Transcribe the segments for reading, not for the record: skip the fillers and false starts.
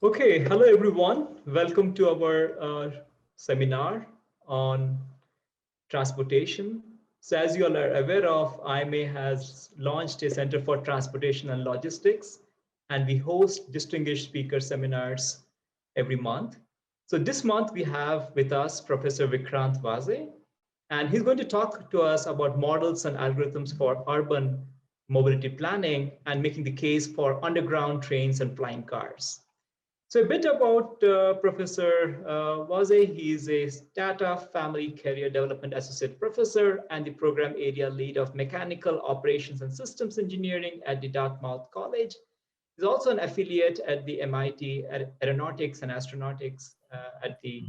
Okay, hello everyone. Welcome to our seminar on transportation. So as you all are aware of, IMA has launched a Center for Transportation and Logistics, and we host distinguished speaker seminars every month. So this month we have with us Professor Vikrant Vaze, and he's going to talk to us about models and algorithms for urban mobility planning and making the case for underground trains and flying cars. So a bit about Professor Waze. He is a Tata Family Career Development Associate Professor and the Program Area Lead of Mechanical Operations and Systems Engineering at the Dartmouth College. He's also an affiliate at the MIT Aeronautics and Astronautics at the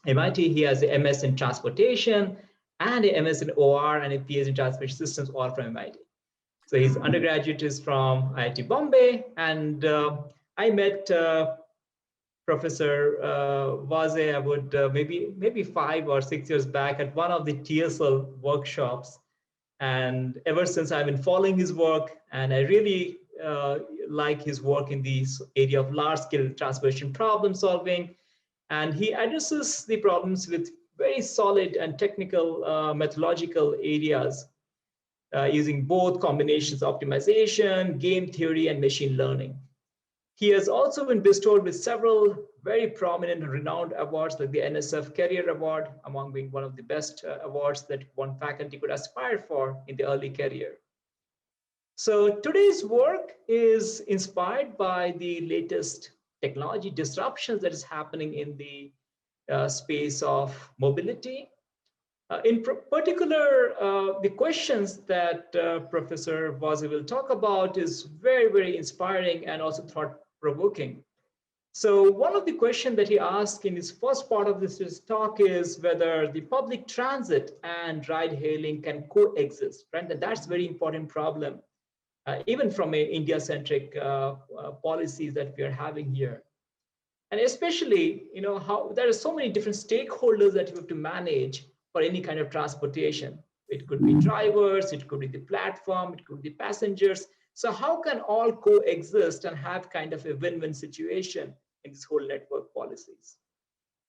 MIT. He has a MS in Transportation and a MS in OR and a PhD in Transportation Systems, all from MIT. So his undergraduate is from IIT Bombay, and I met Professor Vaze, I would maybe 5 or 6 years back at one of the TSL workshops, and ever since I've been following his work, and I really like his work in the area of large-scale transportation problem solving, and he addresses the problems with very solid and technical methodological areas using both combinations of optimization, game theory, and machine learning. He has also been bestowed with several very prominent and renowned awards like the NSF Career Award, among being one of the best awards that one faculty could aspire for in the early career. So today's work is inspired by the latest technology disruptions that is happening in the space of mobility. In particular, the questions that Professor Vaze will talk about is very, very inspiring and also thought-provoking. So one of the questions that he asked in his first part of this talk is whether the public transit and ride-hailing can coexist, right? And that's a very important problem, even from a India-centric policies that we are having here. And especially, how there are so many different stakeholders that you have to manage for any kind of transportation. It could be drivers, it could be the platform, it could be passengers. So how can all coexist and have kind of a win-win situation in this whole network policies?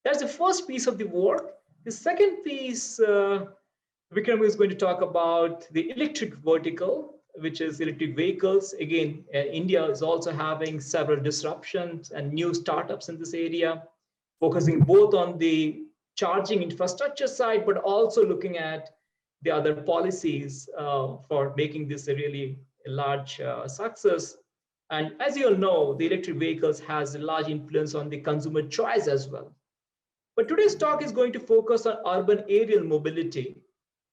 That's the first piece of the work. The second piece, Vikram is going to talk about the electric vertical, which is electric vehicles. Again, India is also having several disruptions and new startups in this area, focusing both on the charging infrastructure side, but also looking at the other policies for making this a really large success. And as you all know, the electric vehicles has a large influence on the consumer choice as well. But today's talk is going to focus on urban aerial mobility,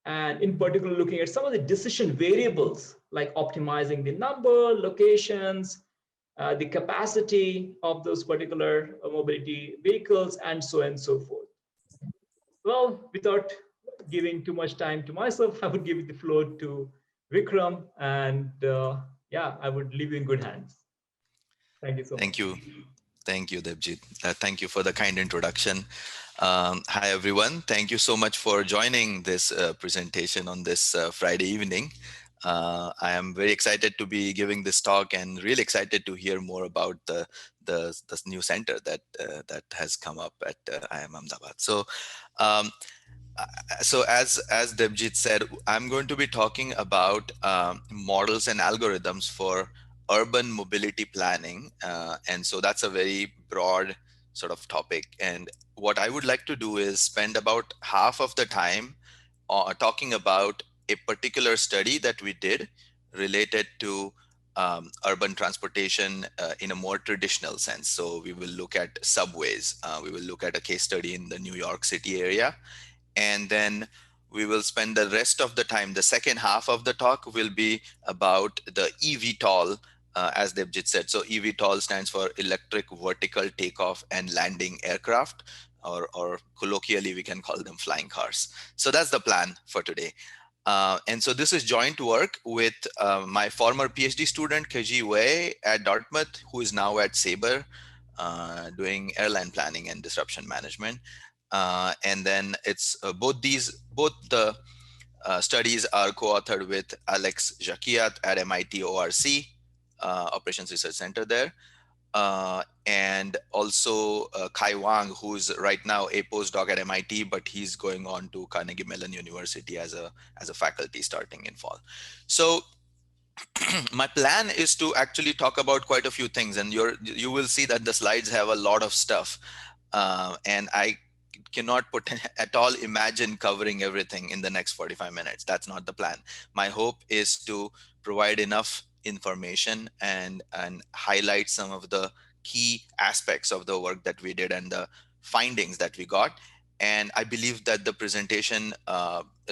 and in particular looking at some of the decision variables like optimizing the number, locations, the capacity of those particular mobility vehicles, and so on and so forth. Well, without giving too much time to myself, I would give the floor to Vikram, and yeah, I would leave you in good hands. Thank you so Thank much. you. Thank you, Debjit. Thank you for the kind introduction. Hi, everyone. Thank you so much for joining this presentation on this Friday evening. I am very excited to be giving this talk and really excited to hear more about the new center that has come up at IIM Ahmedabad. Um, so as Debjit said, I'm going to be talking about models and algorithms for urban mobility planning. And so that's a very broad sort of topic. And what I would like to do is spend about half of the time talking about a particular study that we did related to urban transportation in a more traditional sense. So we will look at subways. We will look at a case study in the New York City area. And then we will spend the rest of the time, the second half of the talk will be about the eVTOL, as Debjit said. So eVTOL stands for electric vertical takeoff and landing aircraft, or colloquially we can call them flying cars. So that's the plan for today. And so this is joint work with my former PhD student, Keji Wei at Dartmouth, who is now at Sabre, doing airline planning and disruption management. And then it's both the studies are co-authored with Alex Jaquiat at MIT ORC, Operations Research Center there. and also Kai Wang, who's right now a postdoc at MIT, but he's going on to Carnegie Mellon University as a faculty starting in fall. So my plan is to actually talk about quite a few things, and you will see that the slides have a lot of stuff, and I cannot at all imagine covering everything in the next 45 minutes. That's not the plan. My hope is to provide enough information and highlight some of the key aspects of the work that we did and the findings that we got. And I believe that the presentation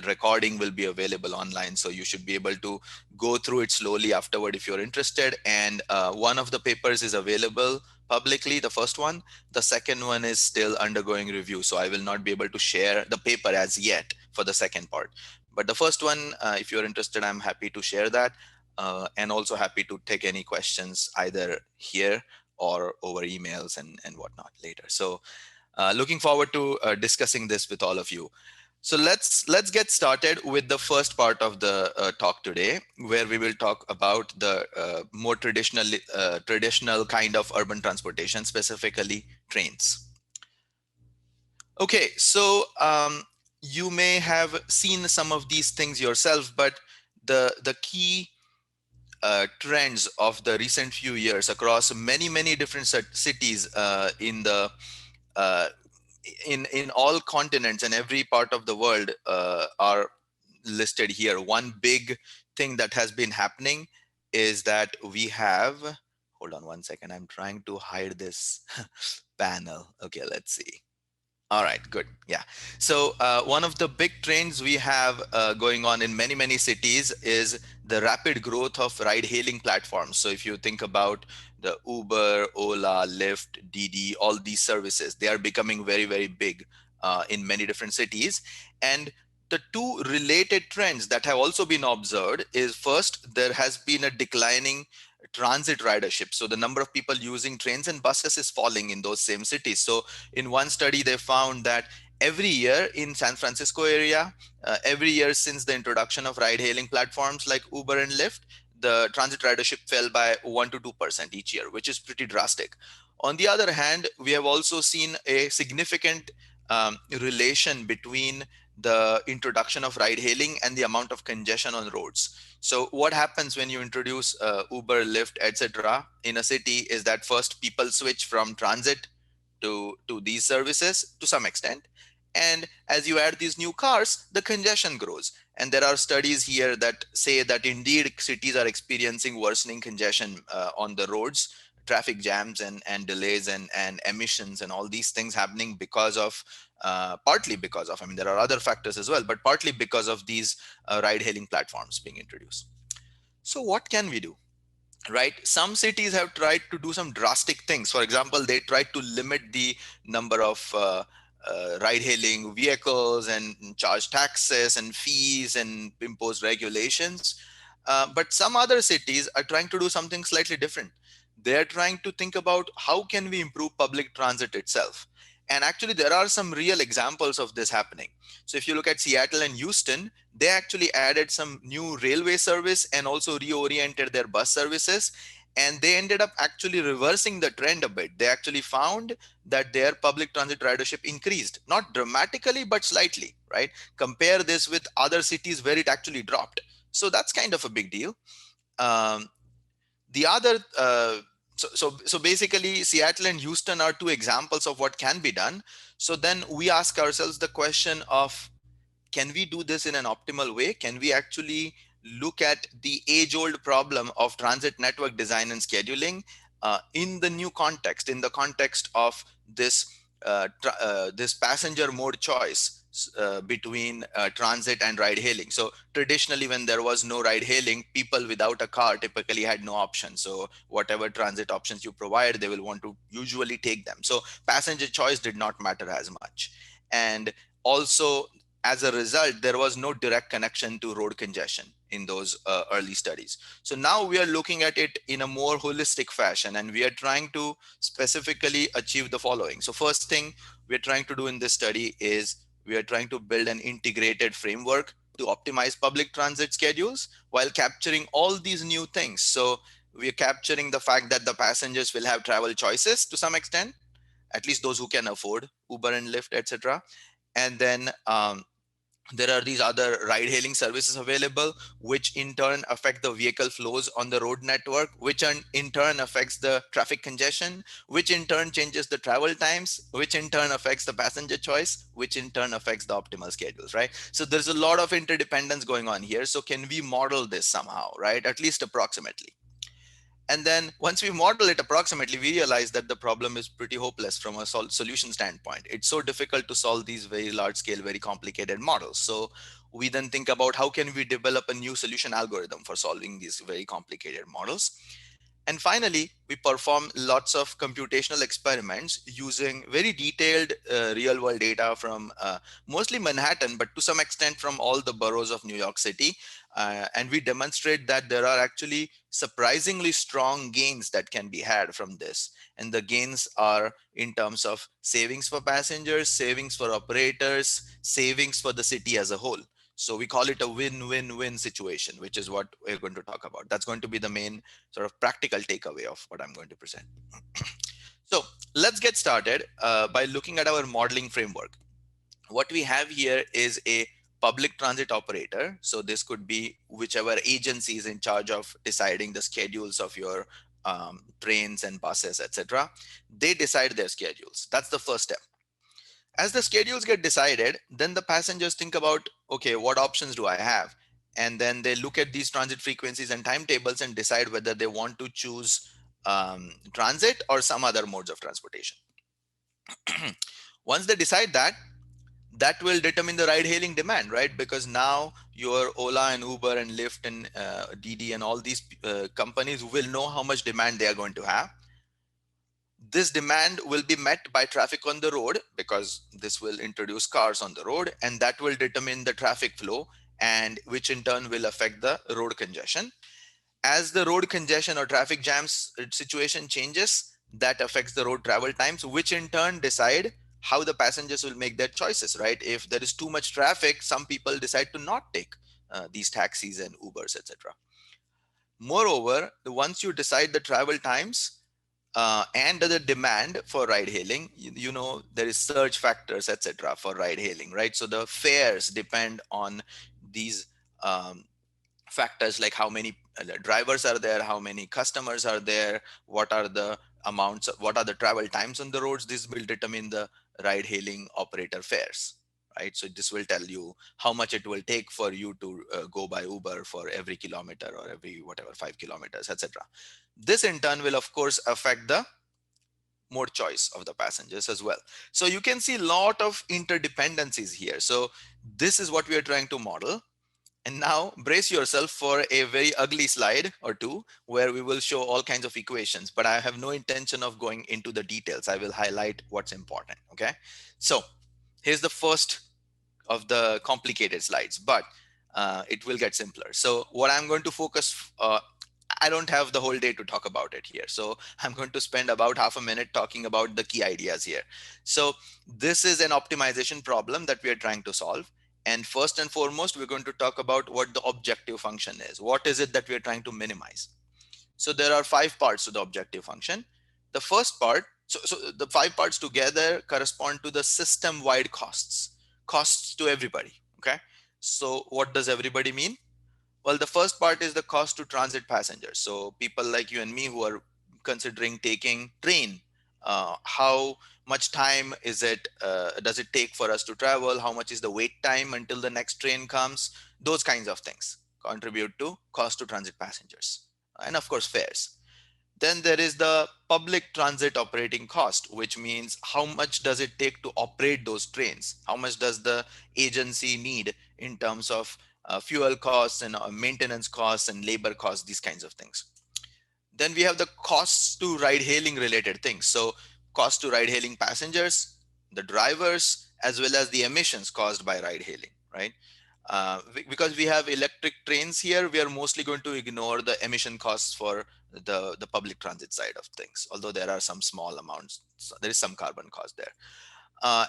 recording will be available online, so you should be able to go through it slowly afterward if you're interested. And one of the papers is available publicly, the first one. The second one is still undergoing review, so I will not be able to share the paper as yet for the second part. But the first one, if you're interested, I'm happy to share that, and also happy to take any questions either here or over emails and whatnot later. So looking forward to discussing this with all of you. So let's get started with the first part of the talk today, where we will talk about the more traditional kind of urban transportation, specifically trains. Okay, so you may have seen some of these things yourself, but the key trends of the recent few years across many different cities uh, in all continents and every part of the world are listed here. One big thing that has been happening is that we have, hold on one second, I'm trying to hide this panel. Okay, let's see. All right, good. Yeah. So one of the big trends we have going on in many cities is the rapid growth of ride-hailing platforms. So if you think about the Uber, Ola, Lyft, Didi, all these services, they are becoming very big in many different cities. And the two related trends that have also been observed is, first, there has been a declining transit ridership. So the number of people using trains and buses is falling in those same cities. So in one study, they found that every year in San Francisco area, every year since the introduction of ride-hailing platforms like Uber and Lyft, the transit ridership fell by 1 to 2% each year, which is pretty drastic. On the other hand, we have also seen a significant relation between the introduction of ride-hailing and the amount of congestion on roads. So what happens when you introduce Uber, Lyft, etc. in a city is that first people switch from transit to these services to some extent. And as you add these new cars, the congestion grows. And there are studies here that say that indeed cities are experiencing worsening congestion on the roads, traffic jams and delays and emissions and all these things happening because of, partly because of, I mean, there are other factors as well, but partly because of these ride-hailing platforms being introduced. So what can we do? Right, some cities have tried to do some drastic things. For example, they tried to limit the number of ride hailing vehicles and charge taxes and fees and impose regulations. But some other cities are trying to do something slightly different. They're trying to think about how can we improve public transit itself. And actually there are some real examples of this happening. So if you look at Seattle and Houston, they actually added some new railway service and also reoriented their bus services. And they ended up actually reversing the trend a bit. They actually found that their public transit ridership increased, not dramatically, but slightly, right? Compare this with other cities where it actually dropped. So that's kind of a big deal. Um, the other, so basically, Seattle and Houston are two examples of what can be done. So then we ask ourselves the question of, can we do this in an optimal way? Can we actually look at the age-old problem of transit network design and scheduling in the new context, in the context of this this passenger mode choice between transit and ride hailing? So traditionally, when there was no ride hailing, people without a car typically had no option. So whatever transit options you provide, they will want to usually take them. So passenger choice did not matter as much. And also, as a result, there was no direct connection to road congestion in those early studies. So now we are looking at it in a more holistic fashion, and we are trying to specifically achieve the following. So first thing we're trying to do in this study is we are trying to build an integrated framework to optimize public transit schedules while capturing all these new things. So We are capturing the fact that the passengers will have travel choices to some extent, at least those who can afford Uber and Lyft, etc. And then there are these other ride hailing services available, which in turn affect the vehicle flows on the road network, which in turn affects the traffic congestion, which in turn changes the travel times, which in turn affects the passenger choice, which in turn affects the optimal schedules, right? So there's a lot of interdependence going on here. So can we model this somehow, right? At least approximately. And then once we model it approximately, we realize that the problem is pretty hopeless from a solution standpoint. It's so difficult to solve these very large scale, very complicated models. So we then think about how can we develop a new solution algorithm for solving these very complicated models. And finally, we perform lots of computational experiments using very detailed real world data from mostly Manhattan, but to some extent from all the boroughs of New York City. And we demonstrate that there are actually surprisingly strong gains that can be had from this. And the gains are in terms of savings for passengers, savings for operators, savings for the city as a whole. So we call it a win-win-win situation, which is what we're going to talk about. That's going to be the main sort of practical takeaway of what I'm going to present. So let's get started by looking at our modeling framework. What we have here is a public transit operator. So this could be whichever agency is in charge of deciding the schedules of your trains and buses, etc. They decide their schedules. That's the first step. As the schedules get decided, then the passengers think about, okay, what options do I have? And then they look at these transit frequencies and timetables and decide whether they want to choose transit or some other modes of transportation. Once they decide that, that will determine the ride hailing demand, right? Because now your Ola and Uber and Lyft and Didi and all these companies will know how much demand they are going to have. This demand will be met by traffic on the road because this will introduce cars on the road, and that will determine the traffic flow, and which in turn will affect the road congestion. As the road congestion or traffic jams situation changes, that affects the road travel times, which in turn decide how the passengers will make their choices, right? If there is too much traffic, some people decide to not take these taxis and Ubers, etc. Moreover, once you decide the travel times, and the demand for ride hailing, you know, there is surge factors, etc. for ride hailing, right? So the fares depend on these factors, like how many drivers are there, how many customers are there, what are the amounts, what are the travel times on the roads. This will determine the ride hailing operator fares, right? So this will tell you how much it will take for you to go by Uber for every kilometer or every whatever 5 kilometers, etc. This in turn will of course affect the mode choice of the passengers as well. So you can see a lot of interdependencies here. So this is what we are trying to model. And now brace yourself for a very ugly slide or two where we will show all kinds of equations, but I have no intention of going into the details. I will highlight what's important. Okay. So here's the first of the complicated slides, but it will get simpler. So what I'm going to focus, I don't have the whole day to talk about it here. So I'm going to spend about half a minute talking about the key ideas here. So this is an optimization problem that we are trying to solve. And first and foremost, we're going to talk about what the objective function is. What is it that we're trying to minimize? So there are 5 parts to the objective function. The first part, so the 5 parts together correspond to the system-wide costs to everybody. Okay. So what does everybody mean? Well, the first part is the cost to transit passengers. So people like you and me who are considering taking train, how much time is it, does it take for us to travel? How much is the wait time until the next train comes? Those kinds of things contribute to cost to transit passengers. And of course, fares. Then there is the public transit operating cost, which means how much does it take to operate those trains? How much does the agency need in terms of fuel costs and maintenance costs and labor costs, these kinds of things. Then we have the costs to ride hailing related things. So cost to ride hailing passengers, the drivers, as well as the emissions caused by ride hailing, right? Because we have electric trains here, we are mostly going to ignore the emission costs for the public transit side of things, although there are some small amounts. So there is some carbon cost there.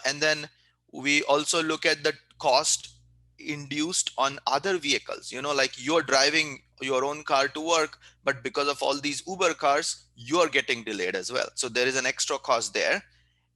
And then we also look at the cost induced on other vehicles, you know, like you're driving your own car to work, but because of all these Uber cars, you are getting delayed as well. So there is an extra cost there.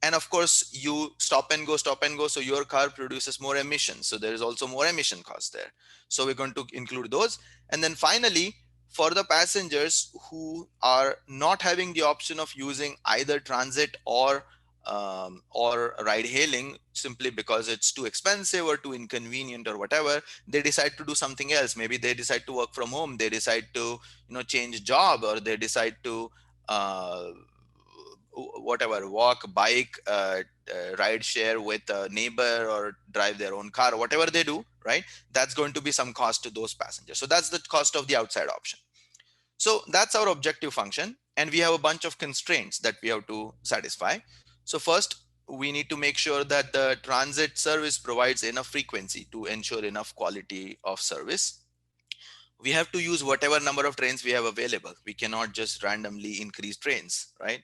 And of course, you stop and go. So your car produces more emissions. So there is also more emission cost there. So we're going to include those. And then finally, for the passengers who are not having the option of using either transit or ride hailing, simply because it's too expensive or too inconvenient or whatever, they decide to do something else. Maybe they decide to work from home, they decide to change job, or they decide to uh, whatever, walk, bike, ride share with a neighbor, or drive their own car, whatever they do, right? That's going to be some cost to those passengers. So that's the cost of the outside option. So that's our objective function, and we have a bunch of constraints that we have to satisfy. So first, we need to make sure that the transit service provides enough frequency to ensure enough quality of service. We have to use whatever number of trains we have available. We cannot just randomly increase trains, right?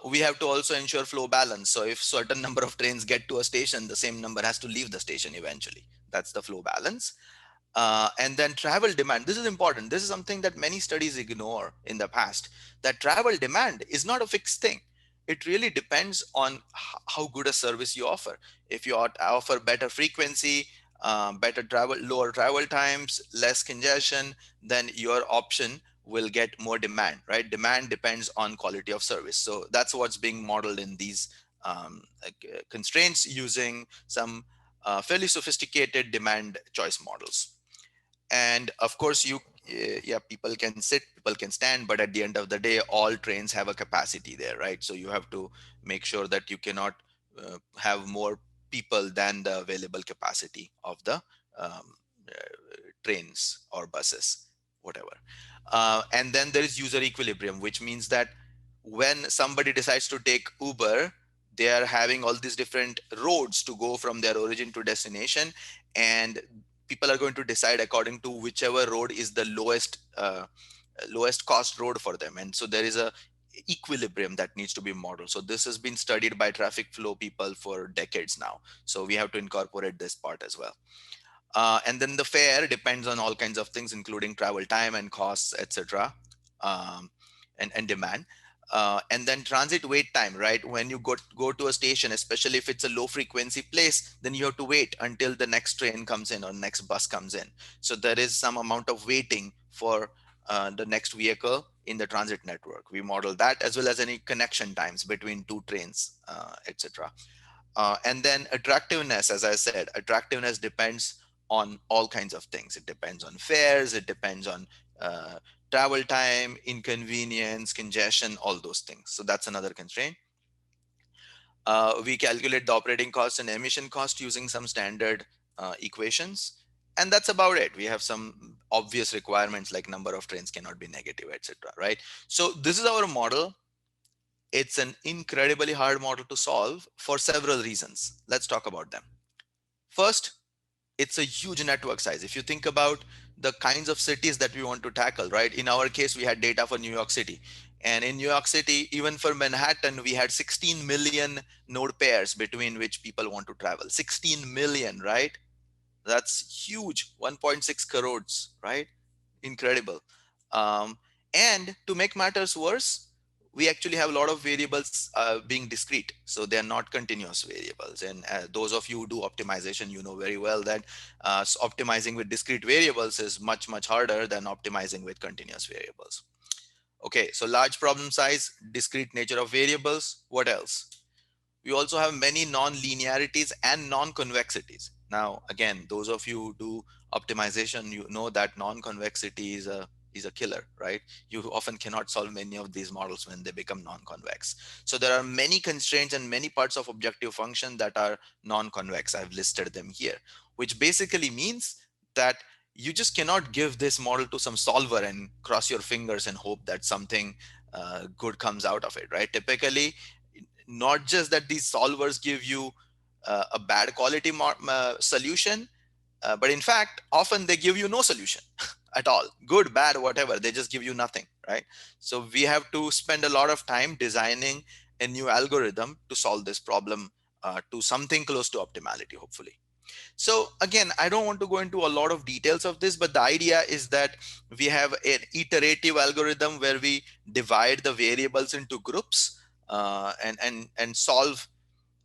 We have to also ensure flow balance. So if certain number of trains get to a station, the same number has to leave the station eventually. That's the flow balance. And then travel demand. This is important. This is something that many studies ignore in the past, that travel demand is not a fixed thing. It really depends on how good a service you offer. If you offer better frequency, better travel, lower travel times, less congestion, then your option will get more demand, right? Demand depends on quality of service. So that's what's being modeled in these constraints using some fairly sophisticated demand choice models. And of course, yeah, people can sit, people can stand, but at the end of the day, all trains have a capacity there, right? So you have to make sure that you cannot have more people than the available capacity of the um, trains or buses, whatever. And then there is user equilibrium, which means that when somebody decides to take Uber, they are having all these different roads to go from their origin to destination, and people are going to decide according to whichever road is the lowest cost road for them. And so there is a equilibrium that needs to be modeled. So this has been studied by traffic flow people for decades now, so we have to incorporate this part as well. And then the fare depends on all kinds of things, including travel time and costs, etc., um, and demand. And then transit wait time, right? When you go to a station, especially if it's a low frequency place, then you have to wait until the next train comes in or next bus comes in. So there is some amount of waiting for the next vehicle in the transit network. We model that, as well as any connection times between two trains, etc. And then attractiveness, as I said, attractiveness depends on all kinds of things. It depends on fares, it depends on uh, travel time, inconvenience, congestion, all those things. So that's another constraint. We calculate the operating cost and emission cost using some standard equations. And that's about it. We have some obvious requirements like number of trains cannot be negative, etc. Right? So this is our model. It's an incredibly hard model to solve for several reasons. Let's talk about them. First, it's a huge network size. If you think about the kinds of cities that we want to tackle, right? In our case, we had data for New York City. And in New York City, even for Manhattan, we had 16 million node pairs between which people want to travel. 16 million, right? That's huge. 1.6 crores, right? Incredible. Um, and to make matters worse, we actually have a lot of variables being discrete. So they're not continuous variables. And those of you who do optimization, you know very well that optimizing with discrete variables is much, much harder than optimizing with continuous variables. Okay, so large problem size, discrete nature of variables. What else? We also have many non-linearities and non-convexities. Now, again, those of you who do optimization, you know that non-convexity is a killer, right? You often cannot solve many of these models when they become non-convex. So there are many constraints and many parts of objective function that are non-convex. I've listed them here, which basically means that you just cannot give this model to some solver and cross your fingers and hope that something good comes out of it, right? Typically, not just that these solvers give you a bad quality solution, but in fact, often they give you no solution at all. Good, bad, whatever. They just give you nothing, right? So we have to spend a lot of time designing a new algorithm to solve this problem to something close to optimality, hopefully. So again, I don't want to go into a lot of details of this, but the idea is that we have an iterative algorithm where we divide the variables into groups, and solve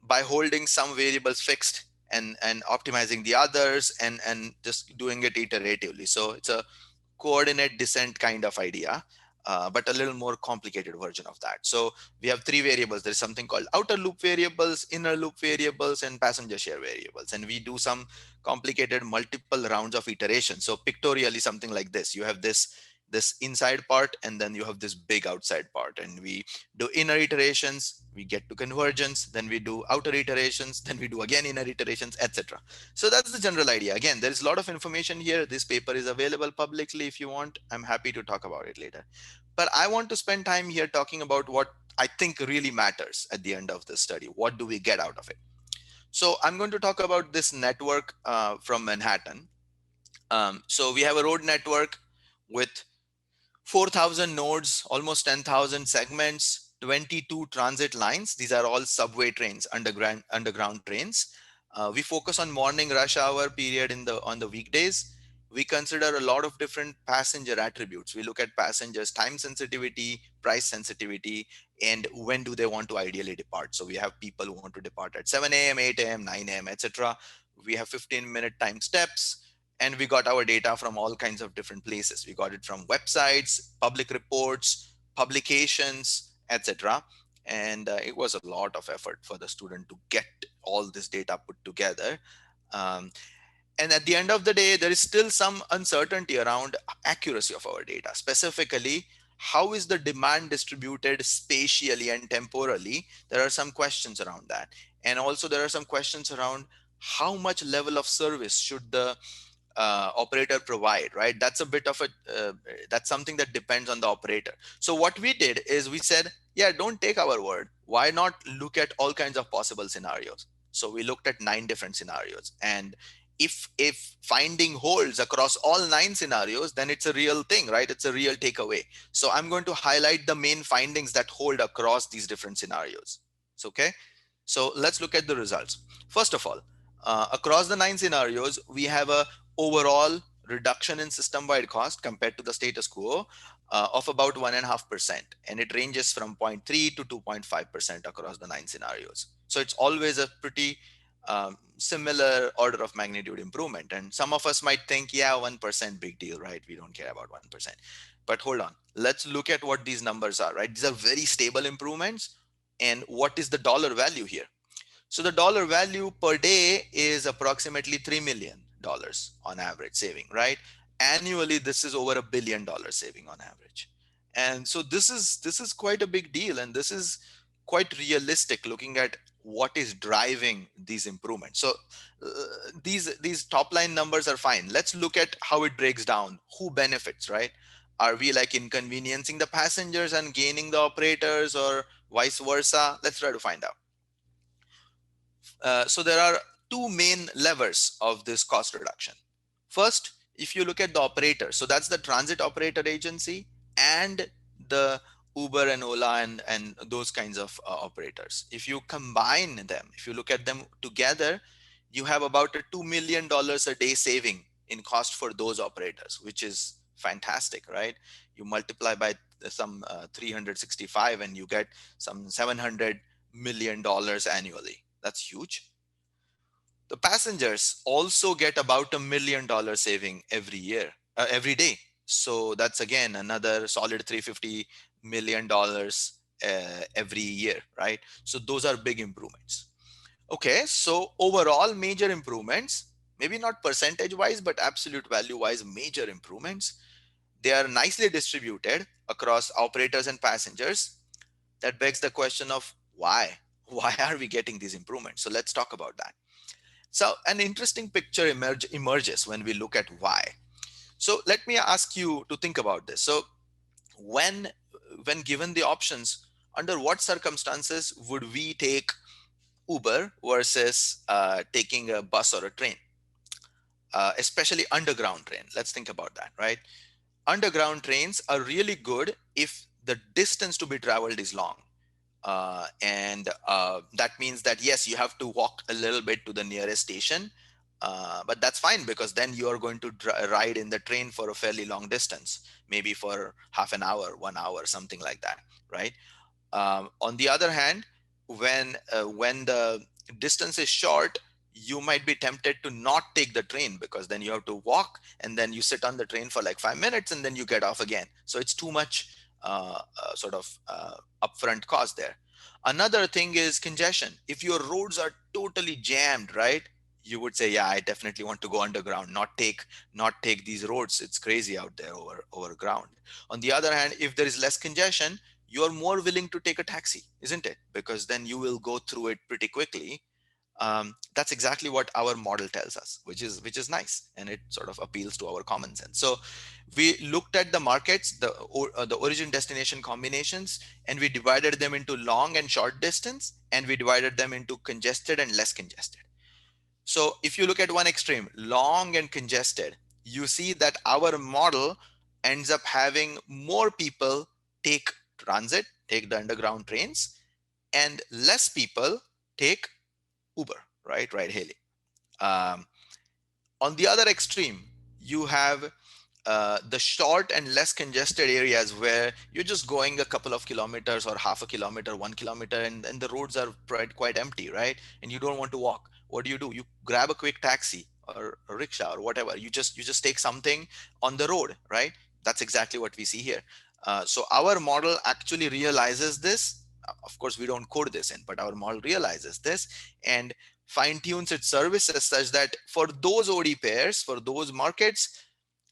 by holding some variables fixed and optimizing the others, and just doing it iteratively. So it's a coordinate descent kind of idea, but a little more complicated version of that. So we have three variables. There's something called outer loop variables, inner loop variables, and passenger share variables. And we do some complicated multiple rounds of iteration. So pictorially, something like this: you have this inside part, and then you have this big outside part, and we do inner iterations, we get to convergence, then we do outer iterations, then we do again inner iterations, etc. So that's the general idea. Again, there is a lot of information here. This paper is available publicly. If you want, I'm happy to talk about it later. But I want to spend time here talking about what I think really matters at the end of this study. What do we get out of it? So I'm going to talk about this network from Manhattan. So we have a road network with 4,000 nodes, almost 10,000 segments, 22 transit lines. These are all subway trains, underground trains. We focus on morning rush hour period on the weekdays. We consider a lot of different passenger attributes. We look at passengers' time sensitivity, price sensitivity, and when do they want to ideally depart. So we have people who want to depart at 7 a.m., 8 a.m., 9 a.m., etc. We have 15-minute time steps, and we got our data from all kinds of different places. We got it from websites, public reports, publications, etc. And it was a lot of effort for the student to get all this data put together. um, and at the end of the day, there is still some uncertainty around accuracy of our data. Specifically, how is the demand distributed spatially and temporally? There are some questions around that. And also there are some questions around how much level of service should the operator provide, right? That's a bit of a that's something that depends on the operator. So what we did is we said, yeah, don't take our word, why not look at all kinds of possible scenarios. So we looked at 9 different scenarios, and if finding holds across all 9 scenarios, then it's a real thing, right? It's a real takeaway. So I'm going to highlight the main findings that hold across these different scenarios. So okay, so let's look at the results. First of all, across the 9 scenarios, we have a overall reduction in system-wide cost compared to the status quo of about 1.5%, and it ranges from 0.3 to 2.5% across the 9 scenarios. So it's always a pretty similar order of magnitude improvement. And some of us might think, yeah, 1% big deal, right? We don't care about 1%. But hold on, let's look at what these numbers are, right? These are very stable improvements. And what is the dollar value here? So the dollar value per day is approximately $3 million on average saving, right? Annually, this is over $1 billion saving on average. And so this is quite a big deal, and this is quite realistic looking at what is driving these improvements. So these top line numbers are fine. Let's look at how it breaks down. Who benefits, right? Are we like inconveniencing the passengers and gaining the operators, or vice versa? Let's try to find out. So there are two main levers of this cost reduction. First, if you look at the operator, so that's the transit operator agency and the Uber and Ola and those kinds of operators. If you combine them, if you look at them together, you have about a $2 million a day saving in cost for those operators, which is fantastic, right? You multiply by some 365 and you get some $700 million annually. That's huge. The passengers also get about $1 million saving every year, every day. So that's again another solid $350 million every year, right? So those are big improvements. Okay, so overall major improvements, maybe not percentage wise, but absolute value wise, major improvements. They are nicely distributed across operators and passengers. That begs the question of why? Why are we getting these improvements? So let's talk about that. So an interesting picture emerges when we look at why. So let me ask you to think about this. So when when given the options, under what circumstances would we take Uber versus taking a bus or a train, especially underground train? Let's think about that, right? Underground trains are really good if the distance to be traveled is long. And that means that yes, you have to walk a little bit to the nearest station, But that's fine, because then you are going to ride in the train for a fairly long distance, maybe for half an hour, 1 hour, something like that, right? On the other hand, when the distance is short, you might be tempted to not take the train, because then you have to walk, and then you sit on the train for like 5 minutes, and then you get off again. So it's too much upfront cost there. Another thing is congestion. If your roads are totally jammed, right, you would say, yeah, I definitely want to go underground, not take these roads. It's crazy out there over ground. On the other hand, if there is less congestion, you're more willing to take a taxi, isn't it? Because then you will go through it pretty quickly. That's exactly what our model tells us, which is nice, and it sort of appeals to our common sense. So we looked at the markets, the origin destination combinations, and we divided them into long and short distance, and we divided them into congested and less congested. So if you look at one extreme, long and congested, you see that our model ends up having more people take transit, take the underground trains, and less people take Uber, right? Ride hailing. Um, on the other extreme, you have the short and less congested areas where you're just going a couple of kilometers or half a kilometer, 1 kilometer, and the roads are quite empty, right? And you don't want to walk. What do? You grab a quick taxi or a rickshaw or whatever. You just take something on the road, right? That's exactly what we see here. So our model actually realizes this. Of course, we don't code this in, but our model realizes this and fine tunes its services such that for those OD pairs, for those markets,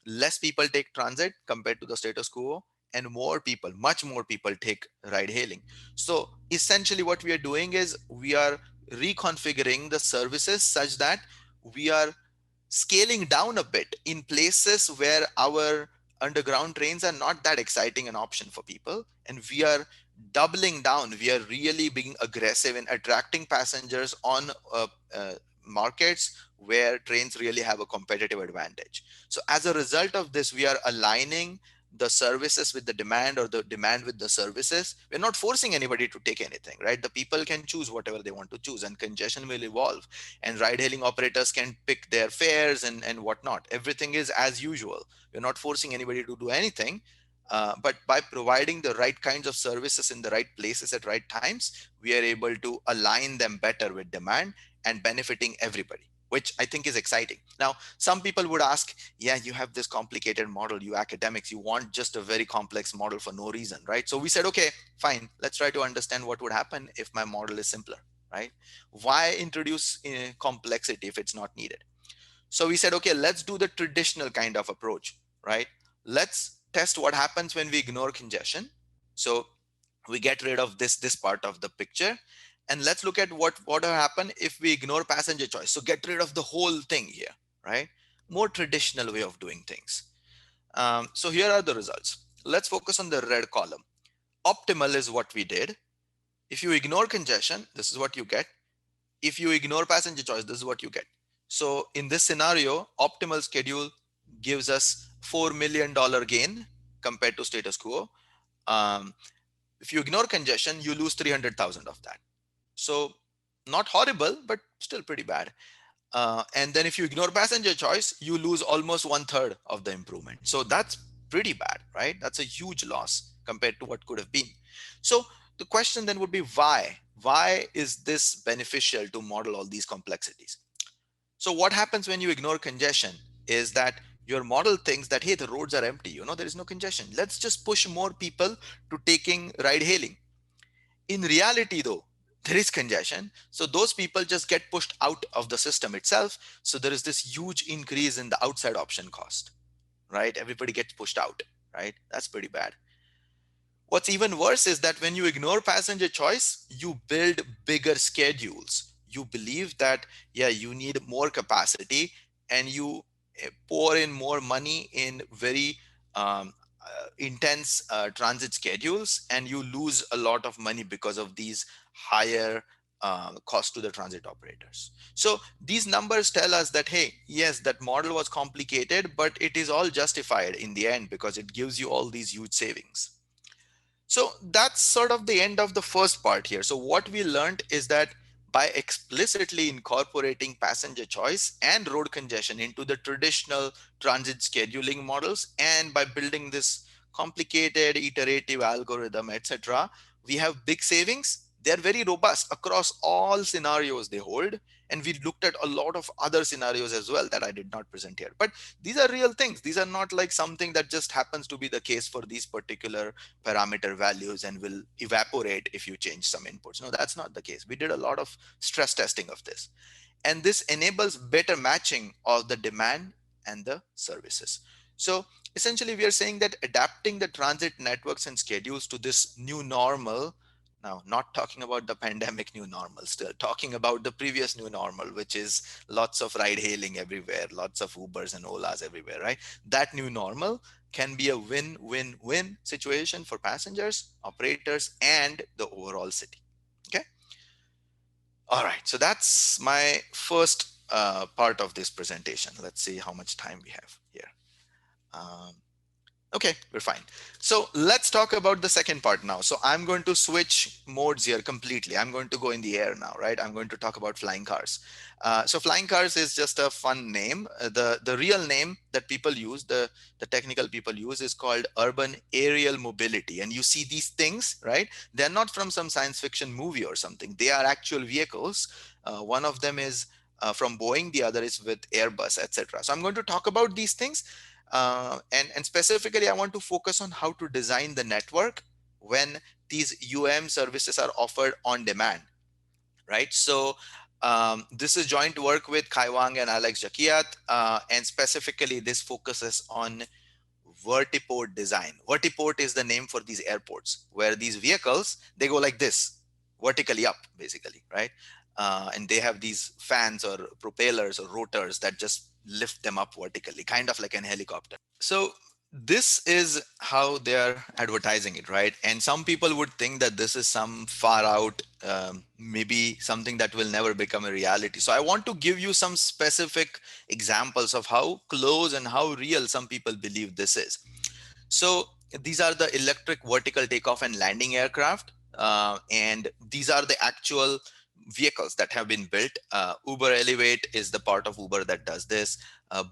less people take transit compared to the status quo, and more people, much more people, take ride hailing. So essentially what we are doing is we are reconfiguring the services such that we are scaling down a bit in places where our underground trains are not that exciting an option for people, and we are doubling down. We are really being aggressive in attracting passengers on markets where trains really have a competitive advantage. So as a result of this, we are aligning the services with the demand, or the demand with the services. We're not forcing anybody to take anything, right? The people can choose whatever they want to choose, and congestion will evolve, and ride hailing operators can pick their fares and whatnot. Everything is as usual. We're not forcing anybody to do anything. But by providing the right kinds of services in the right places at right times, we are able to align them better with demand and benefiting everybody, which I think is exciting. Now, some people would ask, yeah, you have this complicated model, you academics, you want just a very complex model for no reason, right? So we said, okay, fine, let's try to understand what would happen if my model is simpler, right? Why introduce complexity if it's not needed? So we said, okay, let's do the traditional kind of approach, right? Let's test what happens when we ignore congestion. So we get rid of this part of the picture, and let's look at what will happen if we ignore passenger choice. So get rid of the whole thing here, right? More traditional way of doing things. So here are the results. Let's focus on the red column. Optimal is what we did. If you ignore congestion, this is what you get. If you ignore passenger choice, this is what you get. So in this scenario, optimal schedule gives us $4 million gain compared to status quo. Um, if you ignore congestion, you lose 300,000 of that. So not horrible, but still pretty bad. And then if you ignore passenger choice, you lose almost 1/3 of the improvement. So that's pretty bad, right? That's a huge loss compared to what could have been. So the question then would be why? Why is this beneficial to model all these complexities? So what happens when you ignore congestion is that your model thinks that, hey, the roads are empty, there is no congestion. Let's just push more people to taking ride hailing. In reality, though, there is congestion. So those people just get pushed out of the system itself. So there is this huge increase in the outside option cost, right? Everybody gets pushed out, right? That's pretty bad. What's even worse is that when you ignore passenger choice, you build bigger schedules. You believe that, yeah, you need more capacity, and you pour in more money in very intense transit schedules, and you lose a lot of money because of these higher cost to the transit operators. So these numbers tell us that, hey, yes, that model was complicated, but it is all justified in the end because it gives you all these huge savings. So that's sort of the end of the first part here. So what we learned is that by explicitly incorporating passenger choice and road congestion into the traditional transit scheduling models, and by building this complicated iterative algorithm, etc., we have big savings. They're very robust across all scenarios they hold. And we looked at a lot of other scenarios as well that I did not present here. But these are real things. These are not like something that just happens to be the case for these particular parameter values and will evaporate if you change some inputs. No, that's not the case. We did a lot of stress testing of this. And this enables better matching of the demand and the services. So essentially, we are saying that adapting the transit networks and schedules to this new normal, now not talking about the pandemic new normal, still talking about the previous new normal, which is lots of ride hailing everywhere, lots of Ubers and Olas everywhere, right? That new normal can be a win-win-win situation for passengers, operators, and the overall city. Okay. All right, so that's my first part of this presentation. Let's see how much time we have here. Um, Okay, we're fine. So let's talk about the second part now. So I'm going to switch modes here completely. I'm going to go in the air now, right? I'm going to talk about flying cars. So flying cars is just a fun name. The real name that people use, the technical people use, is called urban aerial mobility. And you see these things, right? They're not from some science fiction movie or something. They are actual vehicles. One of them is from Boeing, the other is with Airbus, etc. So I'm going to talk about these things, and specifically, I want to focus on how to design the network when these UM services are offered on demand, right? So this is joint work with Kai Wang and Alex Jakiat, and specifically this focuses on vertiport design. Vertiport is the name for these airports where these vehicles, they go like this, vertically up, basically, right? And they have these fans or propellers or rotors that just lift them up vertically, kind of like an helicopter. So this is how they are advertising it, right? And some people would think that this is some far out, maybe something that will never become a reality. So I want to give you some specific examples of how close and how real some people believe this is. So these are the electric vertical takeoff and landing aircraft, and these are the actual vehicles that have been built. Uber Elevate is the part of Uber that does this.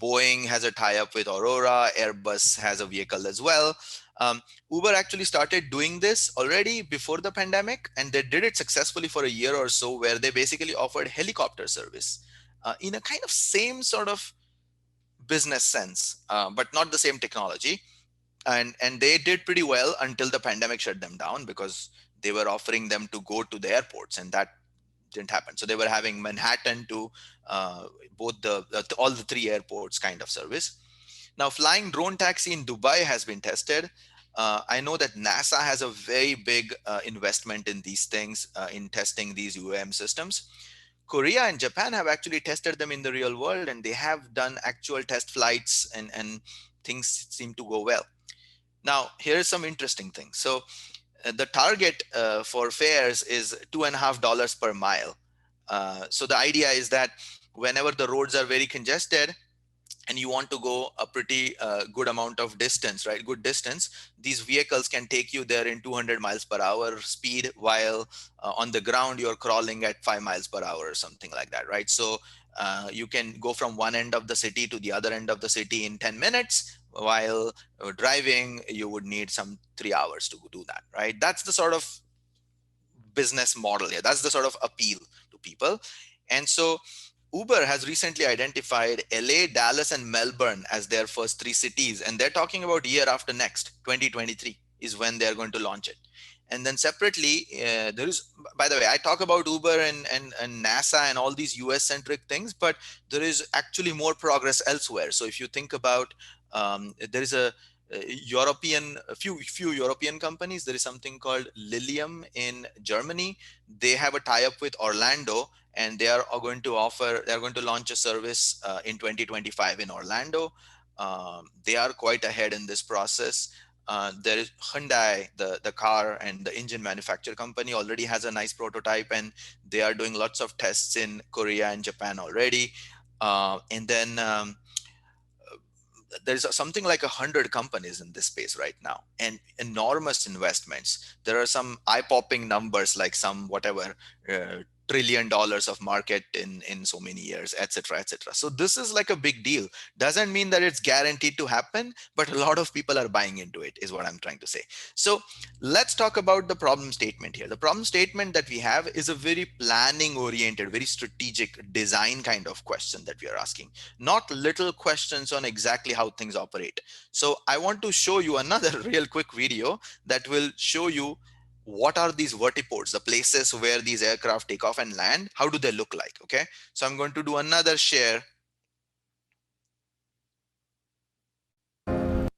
Boeing has a tie-up with Aurora. Airbus has a vehicle as well. Um, Uber actually started doing this already before the pandemic, and they did it successfully for a year or so, where they basically offered helicopter service in a kind of same sort of business sense, but not the same technology. And they did pretty well until the pandemic shut them down, because they were offering them to go to the airports, and that didn't happen. So they were having Manhattan to both all the three airports kind of service. Now, flying drone taxi in Dubai has been tested. I know that NASA has a very big investment in these things, in testing these UAM systems. Korea and Japan have actually tested them in the real world, and they have done actual test flights, and things seem to go well. Now, here's some interesting things. So the target for fares is $2.50 per mile. So the idea is that whenever the roads are very congested and you want to go a pretty good amount of distance, right? Good distance, these vehicles can take you there in 200 miles per hour speed, while on the ground you're crawling at 5 miles per hour or something like that, right? So you can go from one end of the city to the other end of the city in 10 minutes, while driving you would need some 3 hours to do that, right? That's the sort of business model here. That's the sort of appeal to people. And so Uber has recently identified LA, Dallas, and Melbourne as their first three cities. And they're talking about year after next, 2023 is when they're going to launch it. And then separately, there is, by the way, I talk about Uber and NASA and all these US centric things, but there is actually more progress elsewhere. So if you think about, there is European, a few European companies. There is something called Lilium in Germany. They have a tie-up with Orlando, and they are going to launch a service in 2025 in Orlando. They are quite ahead in this process. There is Hyundai, the car and the engine manufacturer company, already has a nice prototype, and they are doing lots of tests in Korea and Japan already. And then there's something like 100 companies in this space right now, and enormous investments. There are some eye-popping numbers, like some whatever $1 trillion of market in so many years, etc., etc. So this is like a big deal. Doesn't mean that it's guaranteed to happen, but a lot of people are buying into it, is what I'm trying to say. So let's talk about the problem statement here. The problem statement that we have is a very planning oriented, very strategic design kind of question that we are asking, not little questions on exactly how things operate. So I want to show you another real quick video that will show you what are these vertiports, the places where these aircraft take off and land, how do they look like. Okay, so I'm going to do another share, and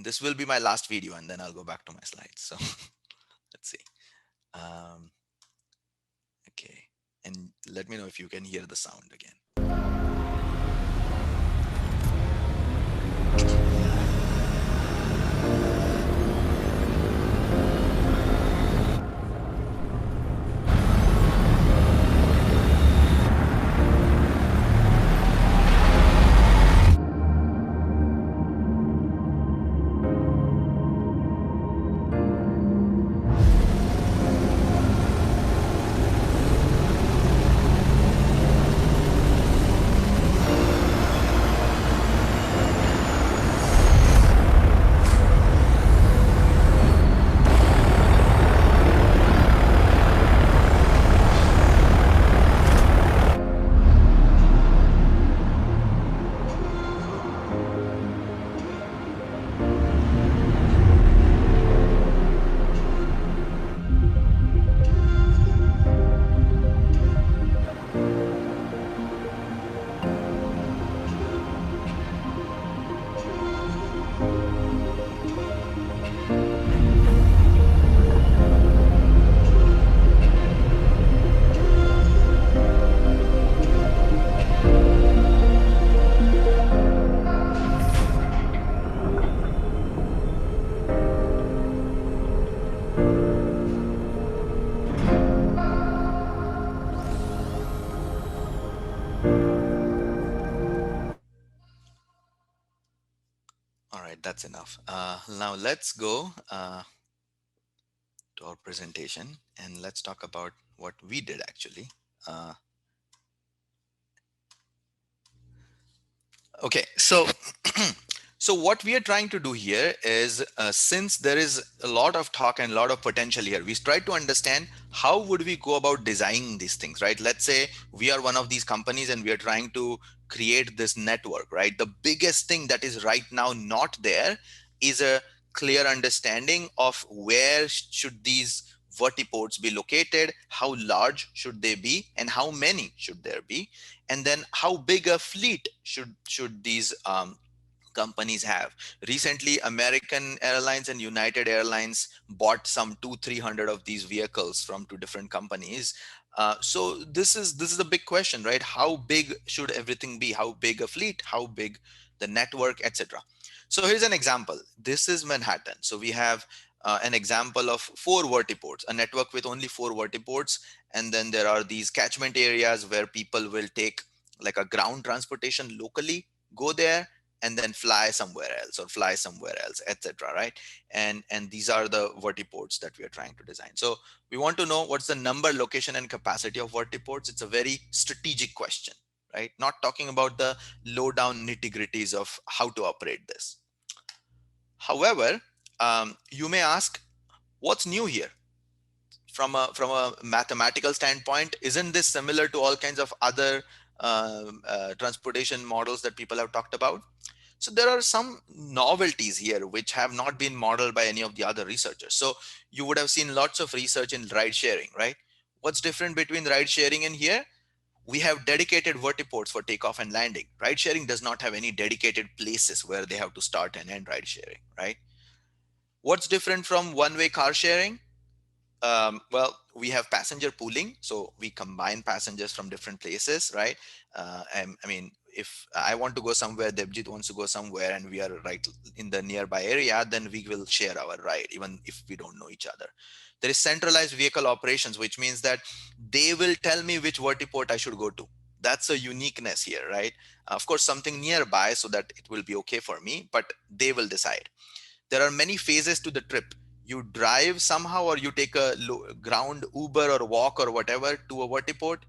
this will be my last video, and then I'll go back to my slides. So let's see. um, okay, and let me know if you can hear the sound again. All right, that's enough. Now let's go to our presentation, and let's talk about what we did actually. Uh, okay, so so what we are trying to do here is, since there is a lot of talk and a lot of potential here, we try to understand how would we go about designing these things, right? Let's say we are one of these companies and we are trying to create this network, right? The biggest thing that is right now not there is a clear understanding of where should these vertiports be located, how large should they be, and how many should there be, and then how big a fleet should these companies have. Recently, American Airlines and United Airlines bought some 200-300 of these vehicles from two different companies. So this is a big question, right? How big should everything be? How big a fleet? How big the network, etc. So here's an example. This is Manhattan. So we have an example of 4 vertiports, a network with only 4 vertiports, and then there are these catchment areas where people will take like a ground transportation locally, go there, and then fly somewhere else or fly somewhere else, etc. Right? And these are the vertiports that we are trying to design. So we want to know what's the number, location, and capacity of vertiports. It's a very strategic question, right? Not talking about the low down nitty gritties of how to operate this. However, you may ask, what's new here? From a mathematical standpoint, isn't this similar to all kinds of other transportation models that people have talked about? So there are some novelties here which have not been modeled by any of the other researchers. So you would have seen lots of research in ride sharing, right? What's different between ride sharing and here? We have dedicated vertiports for takeoff and landing. Ride sharing does not have any dedicated places where they have to start and end ride sharing, right? What's different from one-way car sharing? Well, we have passenger pooling, so we combine passengers from different places, right? I mean, if I want to go somewhere, Debjit wants to go somewhere, and we are right in the nearby area, then we will share our ride, even if we don't know each other. There is centralized vehicle operations, which means that they will tell me which vertiport I should go to. That's a uniqueness here, right? Of course, something nearby so that it will be okay for me, but they will decide. There are many phases to the trip. you drive somehow, or you take a ground Uber or walk or whatever to a vertiport,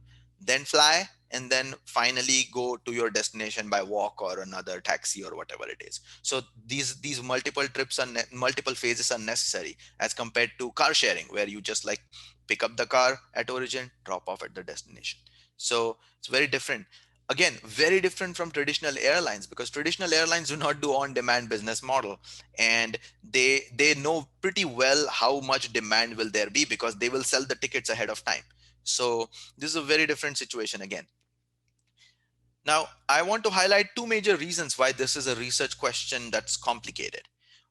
then fly, and then finally go to your destination by walk or another taxi or whatever it is. So these multiple trips and multiple phases are necessary, as compared to car sharing, where you just like pick up the car at origin, drop off at the destination. So it's very different. Again, very different from traditional airlines, because traditional airlines do not do on demand business model, and they know pretty well how much demand will there be, because they will sell the tickets ahead of time. So this is a very different situation again. Now, I want to highlight two major reasons why this is a research question that's complicated.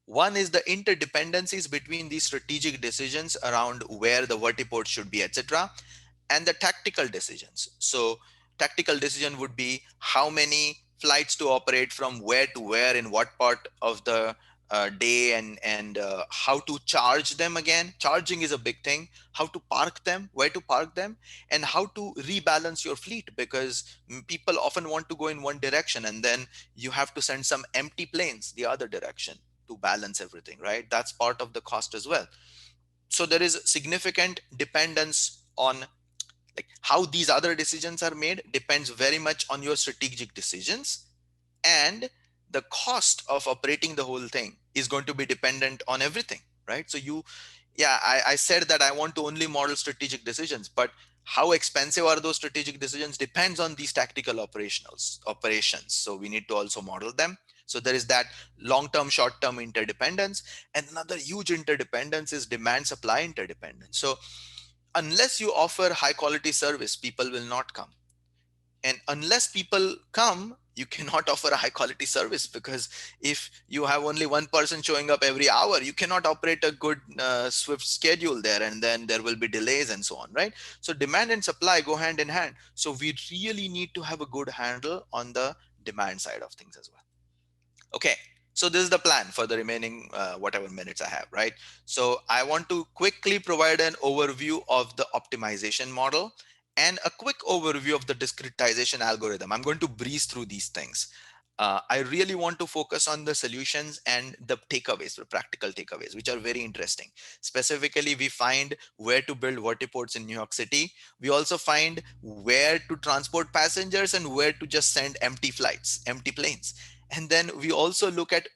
One is the interdependencies between these strategic decisions around where the vertiport should be, etc., and the tactical decisions. So tactical decision would be how many flights to operate from where to where in what part of the day, and how to charge them. Again, charging is a big thing. How to park them, where to park them, and how to rebalance your fleet, because people often want to go in one direction, and then you have to send some empty planes the other direction to balance everything, right? That's part of the cost as well. So there is significant dependence on, like, how these other decisions are made depends very much on your strategic decisions, and the cost of operating the whole thing is going to be dependent on everything, right? So I said that I want to only model strategic decisions, but how expensive are those strategic decisions depends on these tactical operations. So we need to also model them. So there is that long-term, short-term interdependence, and another huge interdependence is demand-supply interdependence. So unless you offer high quality service, people will not come. And unless people come, you cannot offer a high quality service, because if you have only one person showing up every hour, you cannot operate a good swift schedule there, and then there will be delays and so on, right? So demand and supply go hand in hand. So we really need to have a good handle on the demand side of things as well. Okay, so this is the plan for the remaining whatever minutes I have, right? So I want to quickly provide an overview of the optimization model and a quick overview of the discretization algorithm. I'm going to breeze through these things. I really want to focus on the solutions and the takeaways, the practical takeaways, which are very interesting. Specifically, we find where to build vertiports in New York City. We also find where to transport passengers and where to just send empty flights, empty planes. And then we also look at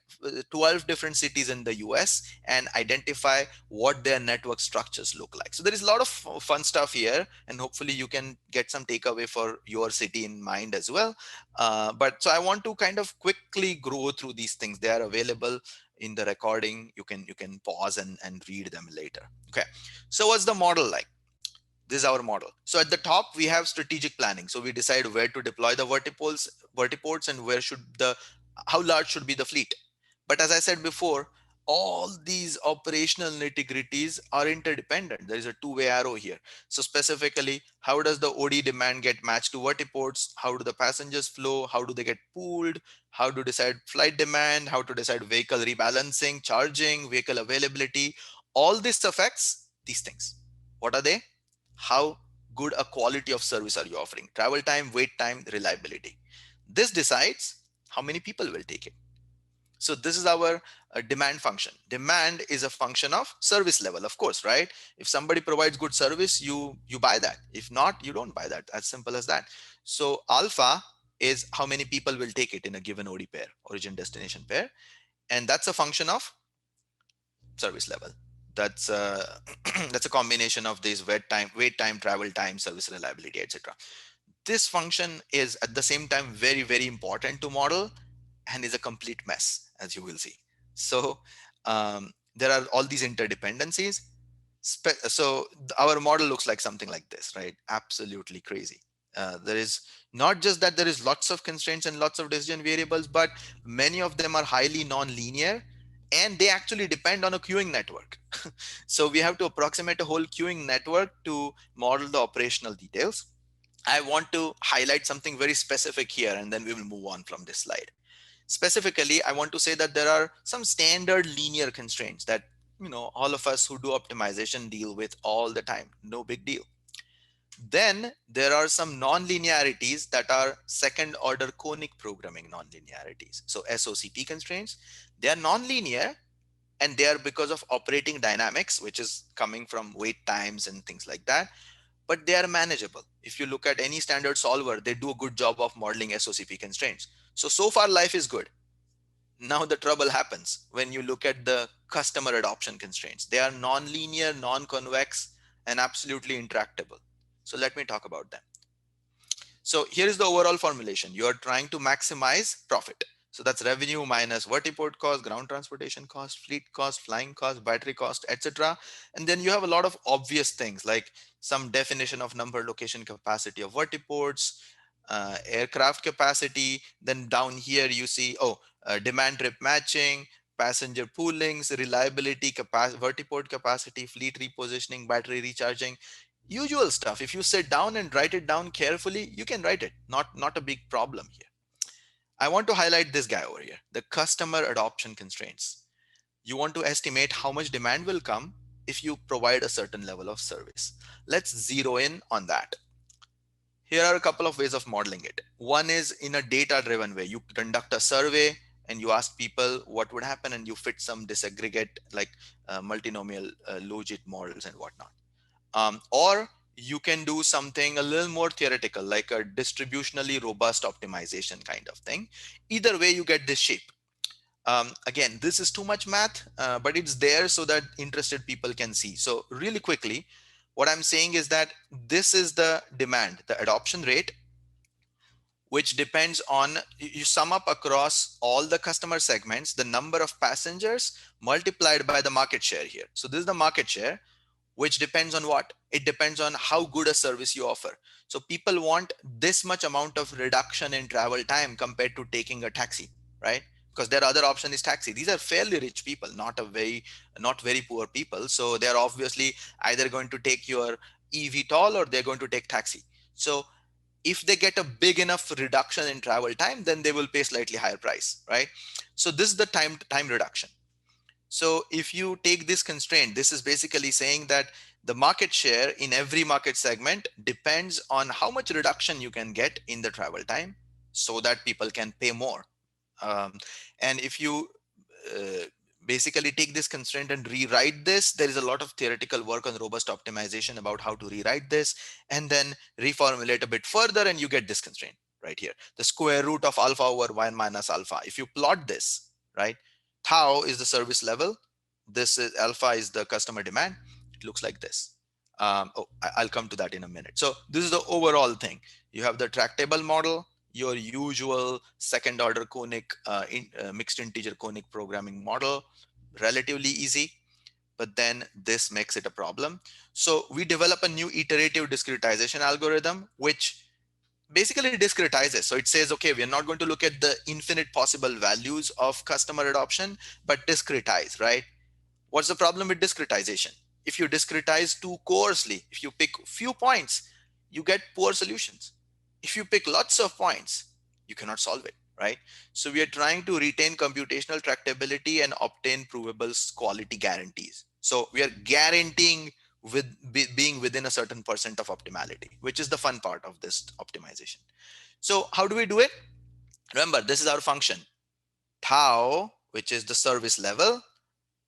12 different cities in the US and identify what their network structures look like. So there is a lot of fun stuff here, and hopefully you can get some takeaway for your city in mind as well. But so I want to kind of quickly go through these things. They are available in the recording. You can pause and read them later. Okay. So what's the model like? This is our model. So at the top, we have strategic planning. So we decide where to deploy the vertiports, and how large should be the fleet. But as I said before, all these operational nitty-gritties are interdependent. There is a two-way arrow here. So specifically, how does the OD demand get matched to vertiports? How do the passengers flow? How do they get pooled? How to decide flight demand? How to decide vehicle rebalancing, charging, vehicle availability? All this affects these things. What are they? How good a quality of service are you offering? Travel time, wait time, reliability. This decides how many people will take it. So this is our demand function. Demand is a function of service level, of course, right? If somebody provides good service, you buy that. If not, you don't buy that. As simple as that. So alpha is how many people will take it in a given OD pair, origin destination pair, and that's a function of service level. That's that's a combination of these wait time, travel time, service reliability, etc. This function is at the same time very, very important to model, and is a complete mess, as you will see. So there are all these interdependencies. So our model looks like something like this, right? Absolutely crazy. There is not just that there is lots of constraints and lots of decision variables, but many of them are highly non-linear, and they actually depend on a queuing network. So we have to approximate a whole queuing network to model the operational details. I want to highlight something very specific here, and then we will move on from this slide. Specifically, I want to say that there are some standard linear constraints that all of us who do optimization deal with all the time. No big deal. Then there are some non-linearities that are second order conic programming non-linearities. So SOCP constraints, they are non-linear, and they are because of operating dynamics, which is coming from wait times and things like that, but they are manageable. If you look at any standard solver, they do a good job of modeling SOCP constraints. So far life is good. Now the trouble happens when you look at the customer adoption constraints. They are non-linear, non-convex, and absolutely intractable. So let me talk about them. So here is the overall formulation. You are trying to maximize profit. So that's revenue minus vertiport cost, ground transportation cost, fleet cost, flying cost, battery cost, etc. And then you have a lot of obvious things like some definition of number, location, capacity of vertiports, aircraft capacity. Then down here you see, demand trip matching, passenger poolings, reliability, vertiport capacity, fleet repositioning, battery recharging, usual stuff. If you sit down and write it down carefully, you can write it. Not a big problem here. I want to highlight this guy over here, the customer adoption constraints. You want to estimate how much demand will come if you provide a certain level of service. Let's zero in on that. Here are a couple of ways of modeling it. One is in a data driven way. You conduct a survey and you ask people what would happen, and you fit some disaggregate like multinomial logit models and whatnot. Or you can do something a little more theoretical, like a distributionally robust optimization kind of thing. Either way, you get this shape. Again, this is too much math, but it's there so that interested people can see. So really quickly, what I'm saying is that this is the demand, the adoption rate, which depends on, you sum up across all the customer segments, the number of passengers multiplied by the market share here. So this is the market share, which depends on what? It depends on how good a service you offer. So people want this much amount of reduction in travel time compared to taking a taxi, right? Because their other option is taxi. These are fairly rich people, not very poor people. So they're obviously either going to take your eVTOL or they're going to take taxi. So if they get a big enough reduction in travel time, then they will pay slightly higher price, right? So this is the time reduction. So if you take this constraint, this is basically saying that the market share in every market segment depends on how much reduction you can get in the travel time so that people can pay more. Um, and if you uh, basically take this constraint and rewrite this, there is a lot of theoretical work on robust optimization about how to rewrite this and then reformulate a bit further, and you get this constraint right here, the square root of alpha over 1 minus alpha. If you plot this, right, tau is the service level, this is alpha is the customer demand. It looks like this. I'll come to that in a minute. So this is the overall thing. You have the tractable model, your usual second order conic mixed integer conic programming model, relatively easy, but then this makes it a problem. So we develop a new iterative discretization algorithm, which basically discretizes. So it says, okay, we're not going to look at the infinite possible values of customer adoption, but discretize, right? What's the problem with discretization? If you discretize too coarsely, if you pick few points, you get poor solutions. If you pick lots of points, you cannot solve it, right? So we are trying to retain computational tractability and obtain provable quality guarantees. So we are guaranteeing with being within a certain percent of optimality, which is the fun part of this optimization. So how do we do it? Remember, this is our function, tau, which is the service level,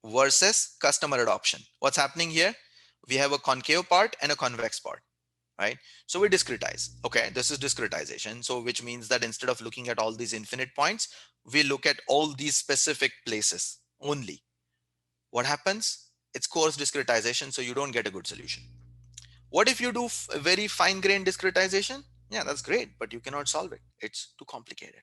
versus customer adoption. What's happening here? We have a concave part and a convex part, right? So we discretize. Okay, this is discretization. So which means that instead of looking at all these infinite points, we look at all these specific places only. What happens? It's coarse discretization, so you don't get a good solution. What if you do very fine-grained discretization? Yeah, that's great, but you cannot solve it. It's too complicated.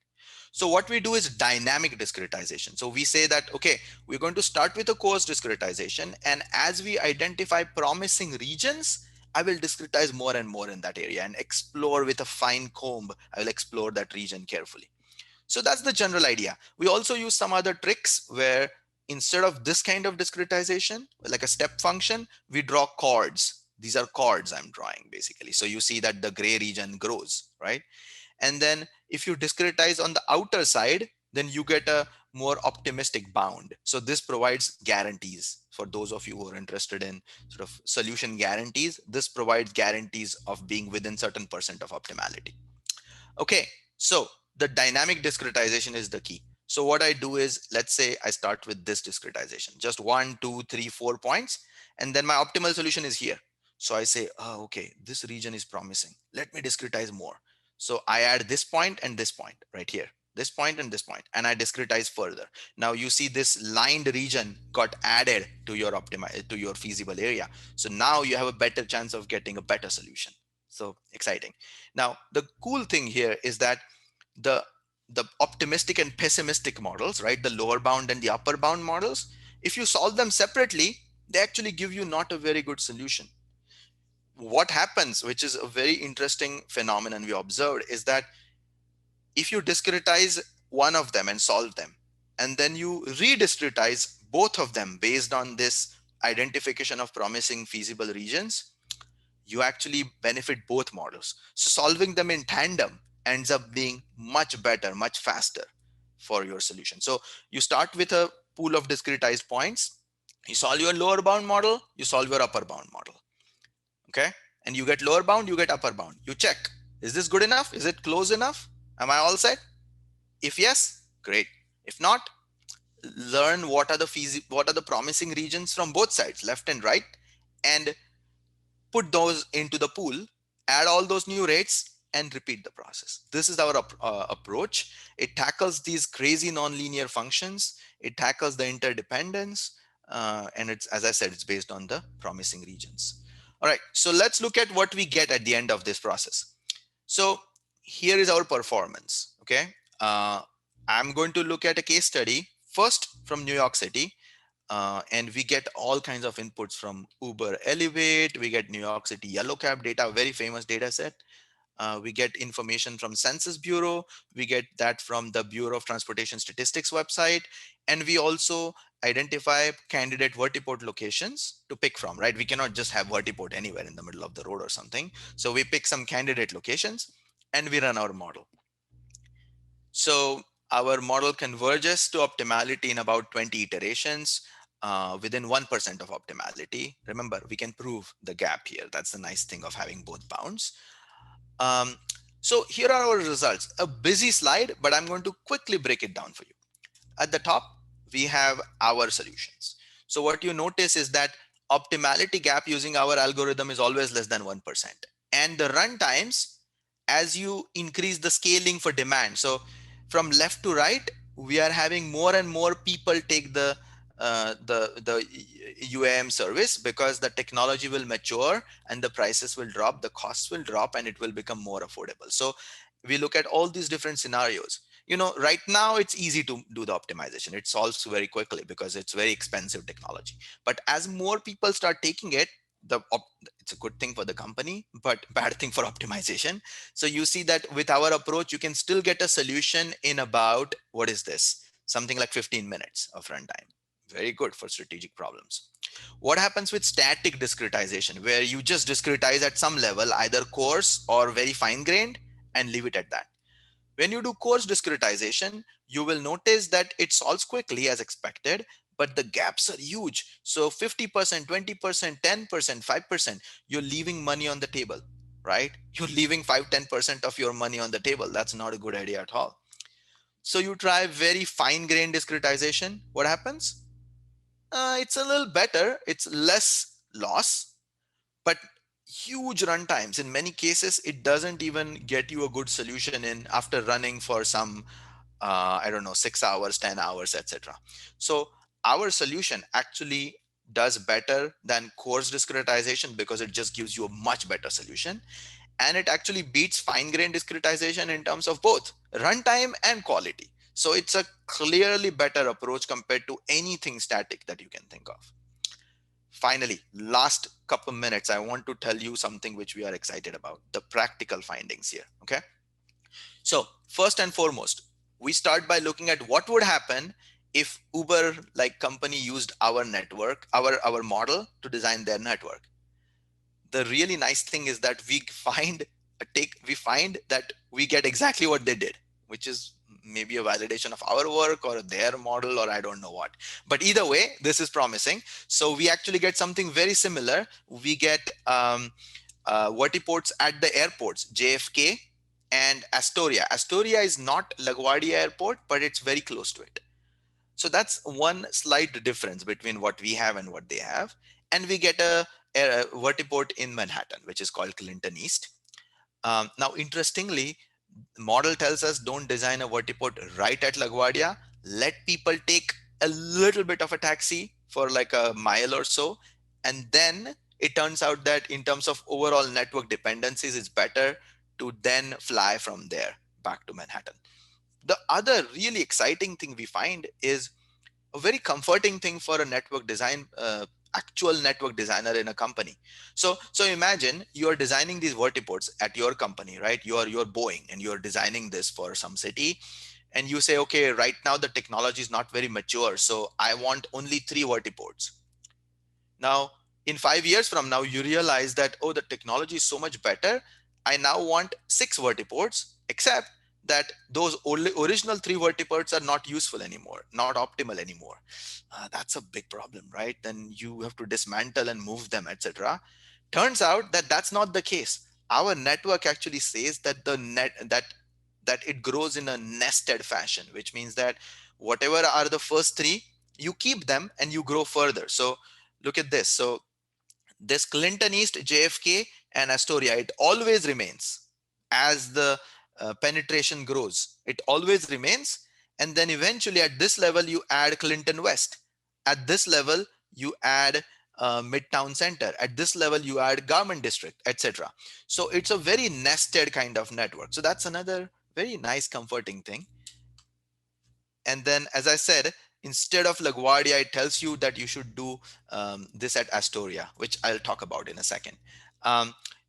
So what we do is dynamic discretization. So we say that, okay, we're going to start with a coarse discretization, and as we identify promising regions, I will discretize more and more in that area and explore with a fine comb. I will explore that region carefully. So that's the general idea. We also use some other tricks where instead of this kind of discretization, like a step function, we draw chords. These are chords I'm drawing basically. So you see that the gray region grows, right? And then if you discretize on the outer side, then you get a more optimistic bound. So this provides guarantees for those of you who are interested in sort of solution guarantees. This provides guarantees of being within certain percent of optimality. Okay, so the dynamic discretization is the key. So what I do is, let's say I start with this discretization, just 1, 2, 3, 4 points, and then my optimal solution is here. So I say, oh, okay, this region is promising. Let me discretize more. So I add this point and this point right here, this point and this point, and I discretize further. Now you see this lined region got added to your to your feasible area. So now you have a better chance of getting a better solution. So exciting. Now the cool thing here is that the the optimistic and pessimistic models, right, the lower bound and the upper bound models, if you solve them separately, they actually give you not a very good solution. What happens, which is a very interesting phenomenon we observed, is that if you discretize one of them and solve them, and then you rediscretize both of them based on this identification of promising feasible regions, you actually benefit both models. So solving them in tandem ends up being much better, much faster for your solution. So you start with a pool of discretized points, you solve your lower bound model, you solve your upper bound model. Okay. And you get lower bound, you get upper bound. You check, is this good enough? Is it close enough? Am I all set? If yes, great. If not, learn what are the promising regions from both sides, left and right, and put those into the pool, add all those new rates, and repeat the process. This is our approach. It tackles these crazy nonlinear functions. It tackles the interdependence, and it's, as I said, it's based on the promising regions. All right, so let's look at what we get at the end of this process. So here is our performance. Okay, I'm going to look at a case study first from New York City. And we get all kinds of inputs from Uber Elevate. We get New York City Yellow Cab data, very famous data set. We get information from Census Bureau. We get that from the Bureau of Transportation Statistics website. And we also identify candidate vertiport locations to pick from, right? We cannot just have vertiport anywhere in the middle of the road or something. So we pick some candidate locations and we run our model. So our model converges to optimality in about 20 iterations within 1% of optimality. Remember, we can prove the gap here. That's the nice thing of having both bounds. Um, so here are our results. A busy slide, but I'm going to quickly break it down for you. At the top, we have our solutions. So what you notice is that optimality gap using our algorithm is always less than 1%. And the run times, as you increase the scaling for demand. So from left to right, we are having more and more people take the UAM service because the technology will mature and the prices will drop, the costs will drop, and it will become more affordable. So we look at all these different scenarios. You know, right now it's easy to do the optimization. It solves very quickly because it's very expensive technology. But as more people start taking it, it's a good thing for the company, but bad thing for optimization. So you see that with our approach, you can still get a solution in about, what is this? Something like 15 minutes of runtime. Very good for strategic problems. What happens with static discretization, where you just discretize at some level, either coarse or very fine grained, and leave it at that? When you do coarse discretization, you will notice that it solves quickly as expected, but the gaps are huge. So 50%, 20%, 10%, 5%, you're leaving money on the table, right? You're leaving 5-10% of your money on the table. That's not a good idea at all. So you try very fine grained discretization. What happens? It's a little better. It's less loss, but huge runtimes. In many cases, it doesn't even get you a good solution in after running for some I don't know, 6 hours, 10 hours, etc. So our solution actually does better than coarse discretization because it just gives you a much better solution. And it actually beats fine grained discretization in terms of both runtime and quality. So it's a clearly better approach compared to anything static that you can think of. Finally, last couple minutes, I want to tell you something which we are excited about, the practical findings here. Okay. So first and foremost, we start by looking at what would happen if Uber like company used our network, our model to design their network. The really nice thing is that we find that we get exactly what they did, which is maybe a validation of our work or their model, or I don't know what. But either way, this is promising. So we actually get something very similar. We get vertiports at the airports, JFK and Astoria. Astoria is not LaGuardia Airport, but it's very close to it. So that's one slight difference between what we have and what they have. And we get a vertiport in Manhattan, which is called Clinton East. Now, interestingly, model tells us don't design a vertiport right at LaGuardia. Let people take a little bit of a taxi for like a mile or so. And then it turns out that in terms of overall network dependencies, it's better to then fly from there back to Manhattan. The other really exciting thing we find is a very comforting thing for a network design actual network designer in a company. So imagine you are designing these vertiports at your company, right? You're Boeing and you're designing this for some city, and you say, okay, right now the technology is not very mature, so I want only 3 vertiports. Now, in 5 years from now, you realize that, oh, the technology is so much better. I now want 6 vertiports, except that those original 3 vertiports are not useful anymore, not optimal anymore. That's a big problem, right? Then you have to dismantle and move them, etc. Turns out that that's not the case. Our network actually says that that it grows in a nested fashion, which means that whatever are the first 3, you keep them and you grow further. So look at this. So this Clinton East, JFK, and Astoria, it always remains as the penetration grows. It always remains. And then eventually at this level, you add Clinton West. At this level, you add Midtown Center. At this level, you add Garment District, etc. So it's a very nested kind of network. So that's another very nice, comforting thing. And then, as I said, instead of LaGuardia, it tells you that you should do this at Astoria, which I'll talk about in a second.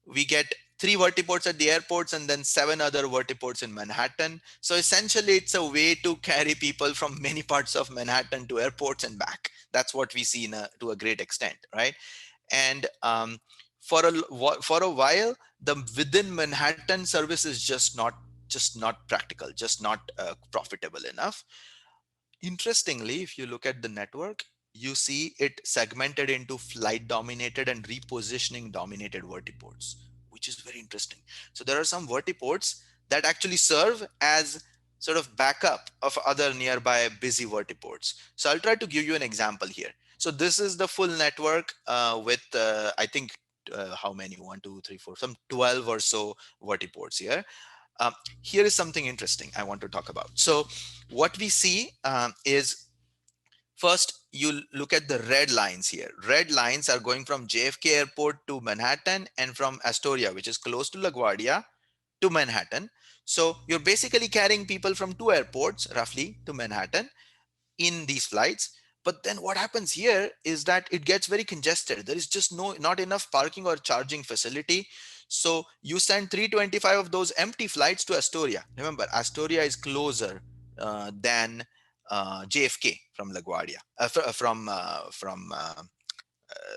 We get 3 vertiports at the airports and then 7 other vertiports in Manhattan. So essentially, it's a way to carry people from many parts of Manhattan to airports and back. That's what we see to a great extent, right? And for a while, the within Manhattan service is just not practical, just not profitable enough. Interestingly, if you look at the network, you see it segmented into flight dominated and repositioning dominated vertiports, which is very interesting. So there are some vertiports that actually serve as sort of backup of other nearby busy vertiports. So I'll try to give you an example here. So this is the full network with, I think, how many? 1, 2, 3, 4, some 12 or so vertiports here. Um, Here is something interesting I want to talk about. So what we see is, first, you look at the red lines here. Red lines are going from JFK Airport to Manhattan and from Astoria, which is close to LaGuardia, to Manhattan. So you're basically carrying people from 2 airports roughly to Manhattan in these flights. But then what happens here is that it gets very congested. There is just not enough parking or charging facility. So you send 325 of those empty flights to Astoria. Remember, Astoria is closer than JFK from LaGuardia,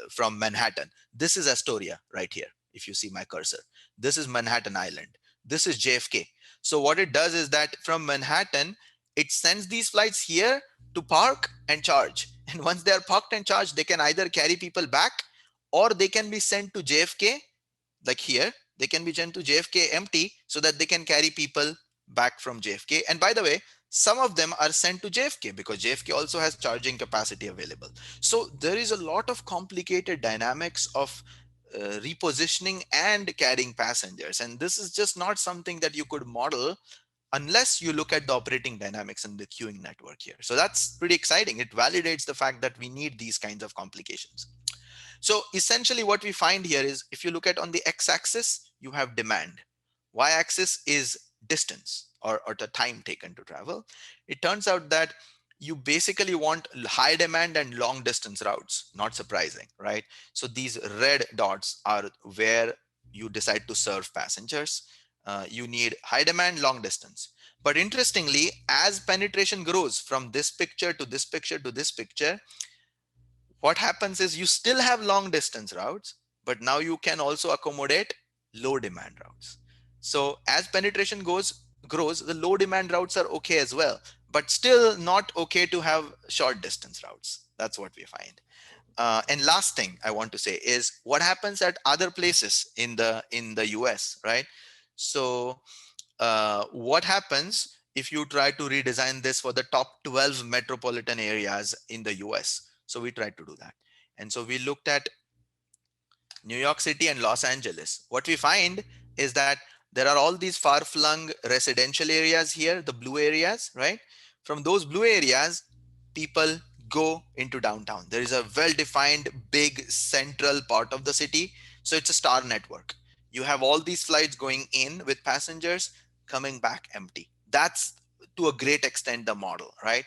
from Manhattan. This is Astoria right here. If you see my cursor, this is Manhattan Island. This is JFK. So what it does is that from Manhattan, it sends these flights here to park and charge. And once they are parked and charged, they can either carry people back or they can be sent to JFK, like here. They can be sent to JFK empty so that they can carry people back from JFK. And by the way, some of them are sent to JFK because JFK also has charging capacity available. So there is a lot of complicated dynamics of repositioning and carrying passengers. And this is just not something that you could model unless you look at the operating dynamics and the queuing network here. So that's pretty exciting. It validates the fact that we need these kinds of complications. So essentially what we find here is, if you look at on the x-axis, you have demand. Y-axis is distance or the time taken to travel. It turns out that you basically want high demand and long distance routes. Not surprising, right? So these red dots are where you decide to serve passengers. You need high demand, long distance. But interestingly, as penetration grows from this picture to this picture to this picture, what happens is you still have long distance routes, but now you can also accommodate low demand routes. So as penetration grows, the low demand routes are okay as well, but still not okay to have short distance routes. That's what we find. And last thing I want to say is what happens at other places in the US, right? So what happens if you try to redesign this for the top 12 metropolitan areas in the US? So we tried to do that. And so we looked at New York City and Los Angeles. What we find is that there are all these far flung residential areas here, the blue areas, right? From those blue areas, people go into downtown. There is a well defined big central part of the city. So it's a star network. You have all these flights going in with passengers, coming back empty. That's to a great extent the model, right?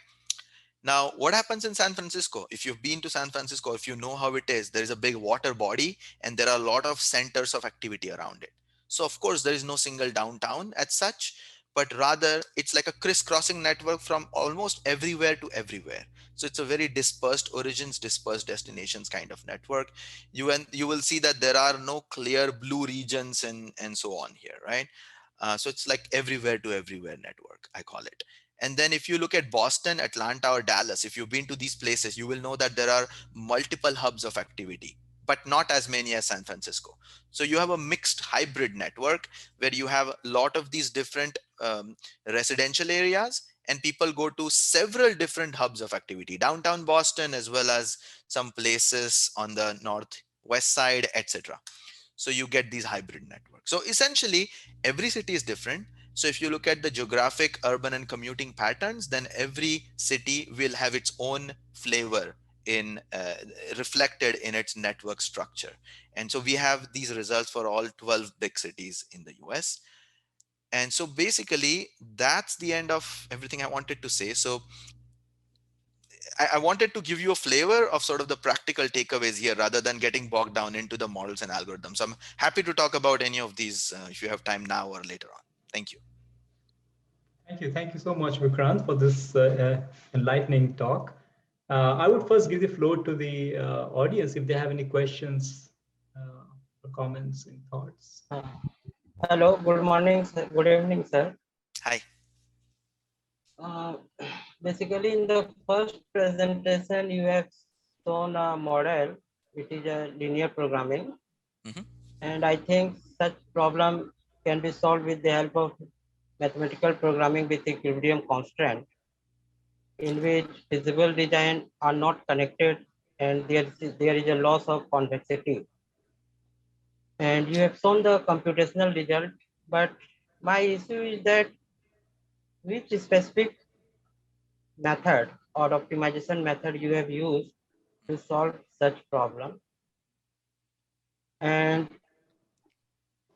Now, what happens in San Francisco? If you've been to San Francisco, if you know how it is, there is a big water body and there are a lot of centers of activity around it. So, of course, there is no single downtown as such, but rather it's like a crisscrossing network from almost everywhere to everywhere. So it's a very dispersed origins, dispersed destinations kind of network. You will see that there are no clear blue regions and so on here, right? So it's like everywhere to everywhere network, I call it. And then if you look at Boston, Atlanta, or Dallas, if you've been to these places, you will know that there are multiple hubs of activity, but not as many as San Francisco. So you have a mixed hybrid network where you have a lot of these different residential areas, and people go to several different hubs of activity, downtown Boston, as well as some places on the northwest side, etc. So you get these hybrid networks. So essentially every city is different. So if you look at the geographic urban and commuting patterns, then every city will have its own flavor in reflected in its network structure. And so we have these results for all 12 big cities in the US. And so basically that's the end of everything I wanted to say. So I wanted to give you a flavor of sort of the practical takeaways here rather than getting bogged down into the models and algorithms. So I'm happy to talk about any of these if you have time now or later on. Thank you. Thank you. Thank you so much, Vikrant, for this enlightening talk. I would first give the floor to the audience if they have any questions or comments and thoughts. Uh, Hello, good morning, sir. Good evening, sir. Hi. Uh, Basically, in the first presentation, you have shown a model, which is a linear programming, Hmm. and I think such problem can be solved with the help of mathematical programming with equilibrium constraint, in which feasible design are not connected, and there is a loss of convexity. And you have shown the computational result, but my issue is that which specific method or optimization method you have used to solve such problem, and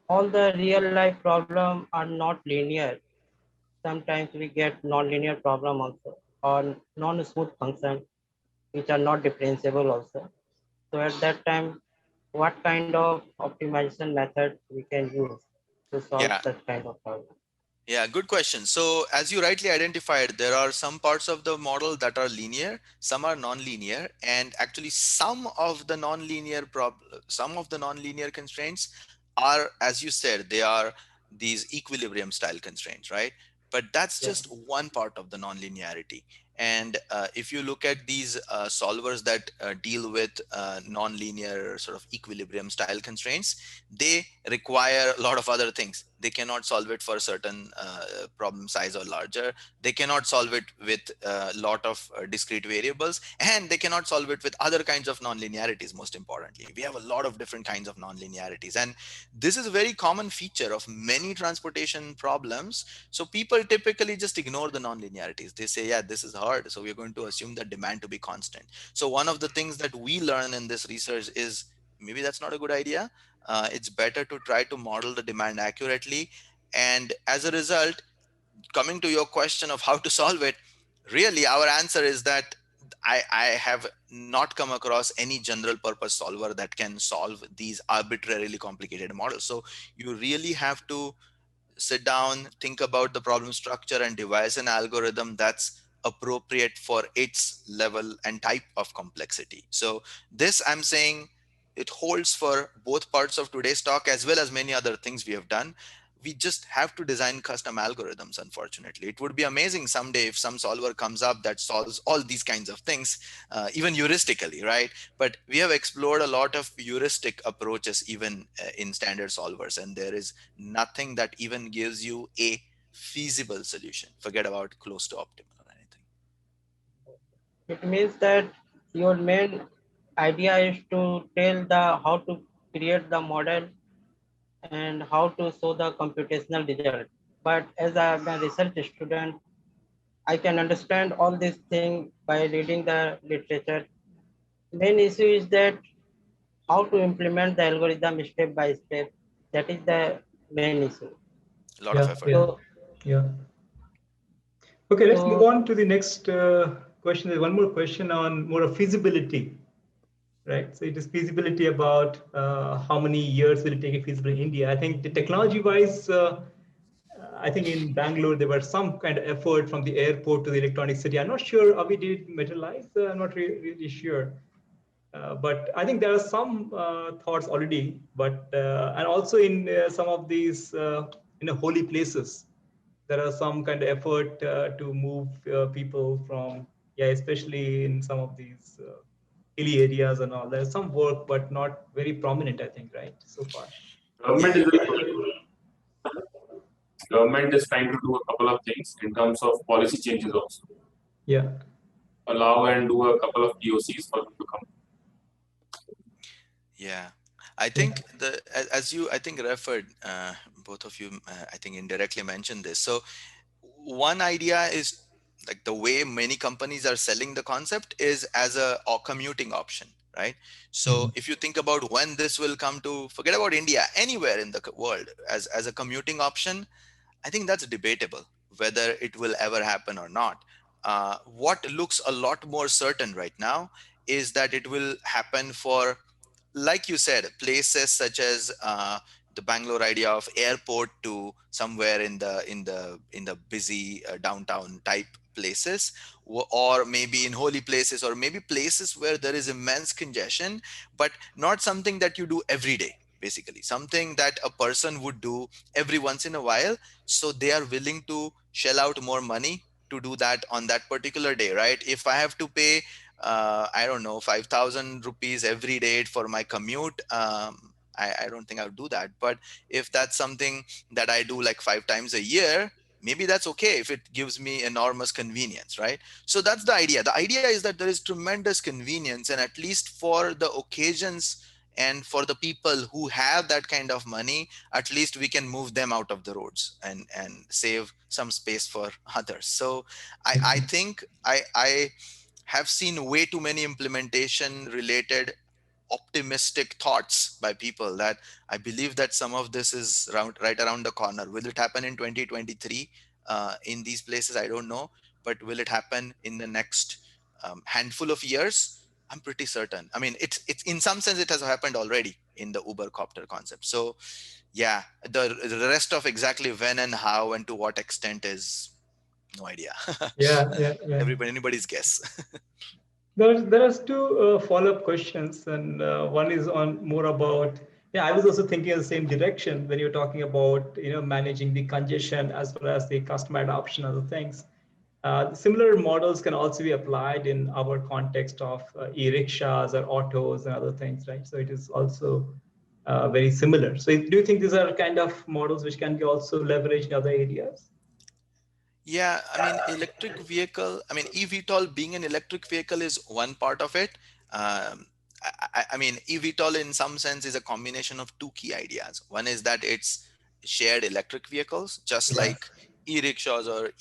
all the real life problem are not linear. Sometimes we get non-linear problem also, or non-smooth function which are not differentiable also. So at that time, what kind of optimization method we can use to solve Yeah. such kind of problem? Yeah, good question. So, as you rightly identified, there are some parts of the model that are linear, some are non-linear, and actually some of the non-linear constraints are, as you said, they are these equilibrium style constraints, right? But that's just Yes. one part of the non-linearity. And if you look at these solvers that deal with non-linear sort of equilibrium style constraints, they require a lot of other things. They cannot solve it for a certain problem size or larger. They cannot solve it with a lot of discrete variables, and they cannot solve it with other kinds of nonlinearities. Most importantly, we have a lot of different kinds of nonlinearities, and this is a very common feature of many transportation problems. So people typically just ignore the nonlinearities. They say, yeah, this is hard, so we're going to assume the demand to be constant. So one of the things that we learn in this research is maybe that's not a good idea. It's better to try to model the demand accurately. And as a result, coming to your question of how to solve it, really our answer is that I have not come across any general purpose solver that can solve these arbitrarily complicated models. So you really have to sit down, think about the problem structure, and devise an algorithm that's appropriate for its level and type of complexity. So this, I'm saying, it holds for both parts of today's talk as well as many other things we have done. We just have to design custom algorithms. Unfortunately, it would be amazing someday if some solver comes up that solves all these kinds of things, even heuristically, right? But we have explored a lot of heuristic approaches even in standard solvers, and there is nothing that even gives you a feasible solution. Forget about close to optimal or anything. It means that your main idea is to tell the how to create the model and how to show the computational result. But as I'm a research student, I can understand all these things by reading the literature. Main issue is that how to implement the algorithm step by step. That is the main issue. A lot of Yeah, effort. yeah, So, yeah. Okay, let's move so on to the next question. There's one more question on more of feasibility, right? So it is feasibility about how many years will it take a feasible in India. I think the technology-wise, I think in Bangalore there was some kind of effort from the airport to the electronic city. I'm not sure how we did materialize. I'm not really sure. But I think there are some thoughts already, but and also in some of these holy places, there are some kind of effort to move people from, yeah, especially in some of these hilly areas and all. There's some work, but not very prominent, I think, right, so far. Government Yeah. is government is trying to do a couple of things in terms of policy changes also. Yeah, Allow and do a couple of POCs for them to come. Yeah, I yeah, think as you I think referred, both of you I think indirectly mentioned this. So one idea is like the way many companies are selling the concept is as a commuting option, right? So mhm, if you think about when this will come to, forget about India, anywhere in the world as a commuting option, I think that's debatable whether it will ever happen or not. What looks a lot more certain right now is that it will happen for, like you said, places such as the Bangalore idea of airport to somewhere in the busy downtown type places, or maybe in holy places, or maybe places where there is immense congestion, but not something that you do every day. Basically, something that a person would do every once in a while, so they are willing to shell out more money to do that on that particular day, right? If I have to pay I don't know, 5,000 rupees every day for my commute. I don't think I would do that. But if that's something that I do like 5 times a year, maybe that's okay if it gives me enormous convenience, right? So that's the idea. The idea is that there is tremendous convenience, and at least for the occasions and for the people who have that kind of money, at least we can move them out of the roads and save some space for others. So I okay. think I have seen way too many implementation related optimistic thoughts by people that I believe that some of this is right around the corner. Will it happen in 2023 in these places? I don't know, but will it happen in the next handful of years? I'm pretty certain. I mean, it's in some sense it has happened already in the Uber copter concept. So yeah, the rest of exactly when and how and to what extent is no idea. Yeah, yeah, yeah. Anybody's guess. There are two follow-up questions, and one is on more about. Yeah, I was also thinking in the same direction when you're talking about managing the congestion as well as the customer adoption, other things. Similar models can also be applied in our context of e-rickshaws or autos and other things, right? So it is also very similar. So do you think these are kind of models which can be also leveraged in other areas? Yeah, I mean, electric vehicle, I mean, eVTOL being an electric vehicle is one part of it. I mean, eVTOL in some sense is a combination of two key ideas. One is that it's shared electric vehicles, just Yeah. like e-rickshaws or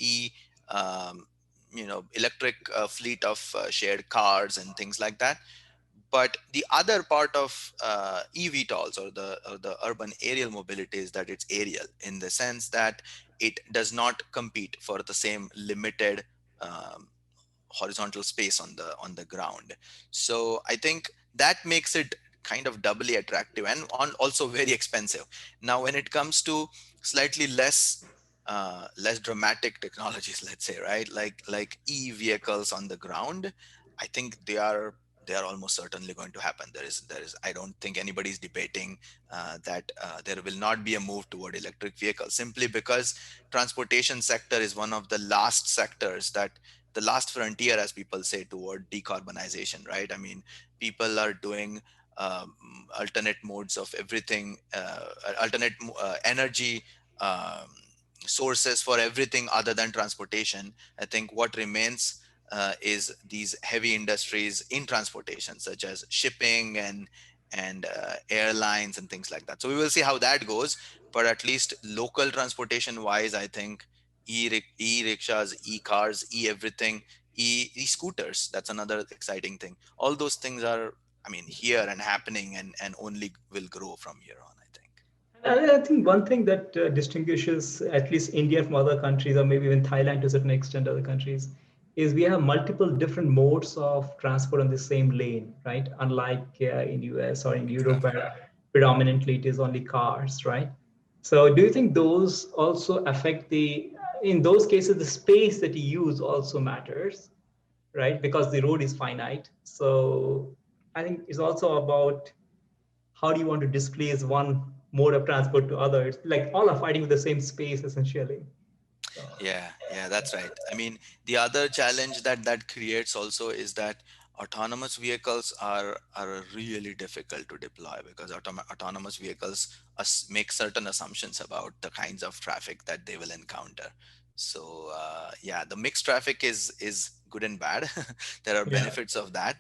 electric fleet of shared cars and things like that. But the other part of eVTOLs or the urban aerial mobility is that it's aerial in the sense that it does not compete for the same limited um, horizontal space on the ground. So I think that makes it kind of doubly attractive and also very expensive. Now, when it comes to slightly less dramatic technologies, let's say, right, like e vehicles on the ground, I think they are they are almost certainly going to happen. There is I don't think anybody's debating that there will not be a move toward electric vehicles, simply because transportation sector is one of the last sectors, that the last frontier, as people say, toward decarbonization, right? I mean, people are doing alternate modes of everything, alternate energy um, sources for everything other than transportation. I think what remains is these heavy industries in transportation, such as shipping and airlines and things like that. So we will see how that goes. But at least local transportation wise, I think e-rickshaws, e-cars, e-everything, e-scooters, that's another exciting thing. All those things are, I mean, here and happening, and only will grow from here on, I think. I think one thing that distinguishes at least India from other countries, or maybe even Thailand to a certain extent, other countries, is we have multiple different modes of transport on the same lane, right? Unlike in US or in Europe, where predominantly it is only cars, right? So do you think those also affect in those cases, the space that you use also matters, right? Because the road is finite. So I think it's also about how do you want to displace one mode of transport to other. It's like all are fighting with the same space essentially. So Yeah, that's right. I mean, the other challenge that creates also is that autonomous vehicles are really difficult to deploy, because autonomous vehicles make certain assumptions about the kinds of traffic that they will encounter. So yeah, the mixed traffic is good and bad. There are yeah, benefits of that,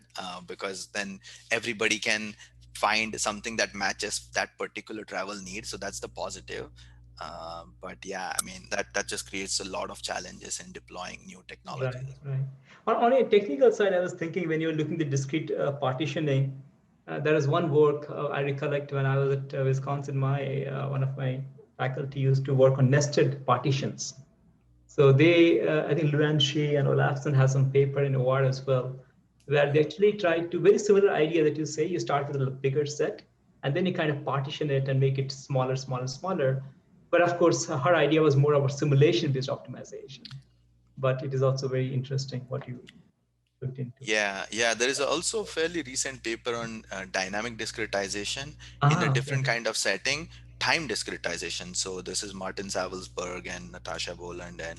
because then everybody can find something that matches that particular travel need. So that's the positive. But yeah, I mean, that just creates a lot of challenges in deploying new right, technologies. right. On a technical side, I was thinking when you're looking at the discrete partitioning, there is one work I recollect when I was at Wisconsin. My one of my faculty used to work on nested partitions. So I think Luan Shea and Olafson has some paper in OR as well, where they actually tried to, very similar idea that you say, you start with a bigger set, and then you kind of partition it and make it smaller, smaller, smaller. But of course, her idea was more about simulation-based optimization. But it is also very interesting what you looked into. Yeah, there is also a fairly recent paper on dynamic discretization in a Ah, okay. different kind of setting, time discretization. So this is Martin Savelsberg and Natasha Boland and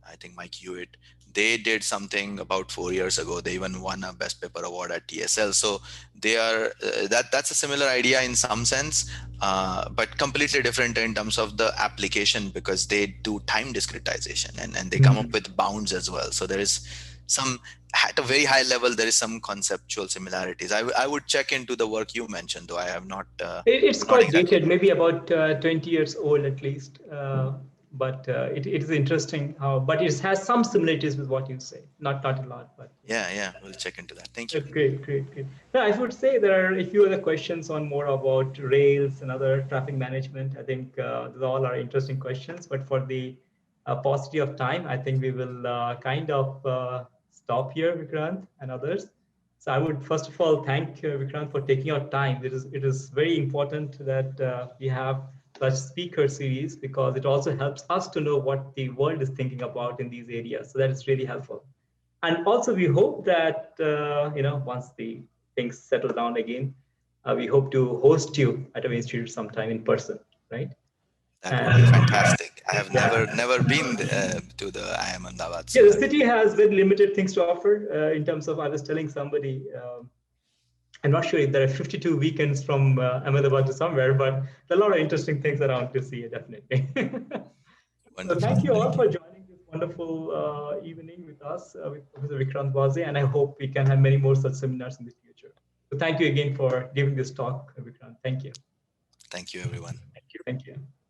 I think Mike Hewitt. They did something about 4 years ago. They even won a best paper award at TSL. So they are that's a similar idea in some sense, but completely different in terms of the application, because they do time discretization and they come up Mhm. with bounds as well. So there is some, at a very high level, there is some conceptual similarities. I would check into the work you mentioned, though I have not It's not quite exactly dated, know. maybe about 20 years old at least. But it is interesting how, but it has some similarities with what you say. Not a lot, but yeah. Yeah, we'll check into that. Thank you. Great, great, great. Now, I would say there are a few other questions on more about rails and other traffic management. I think those all are interesting questions, but for the paucity of time, I think we will kind of stop here, Vikrant and others. So I would first of all thank Vikrant for taking out time. It is very important that we have such speaker series because it also helps us to know what the world is thinking about in these areas. So that is really helpful. And also, we hope that once the things settle down again, we hope to host you at our institute sometime in person, right? That would be And fantastic. I have yeah, never been to the IIM Ahmedabad, yeah, so the that would city be has wonderful. very limited things to offer in terms of. I was telling somebody, I'm not sure if there are 52 weekends from Ahmedabad to somewhere, but there are a lot of interesting things around to see, definitely. So Wonderful. thank you all Thank you. for joining this wonderful evening with us, with Professor Vikrant Baze, and I hope we can have many more such seminars in the future. So thank you again for giving this talk, Vikrant. Thank you. Thank you, everyone. Thank you.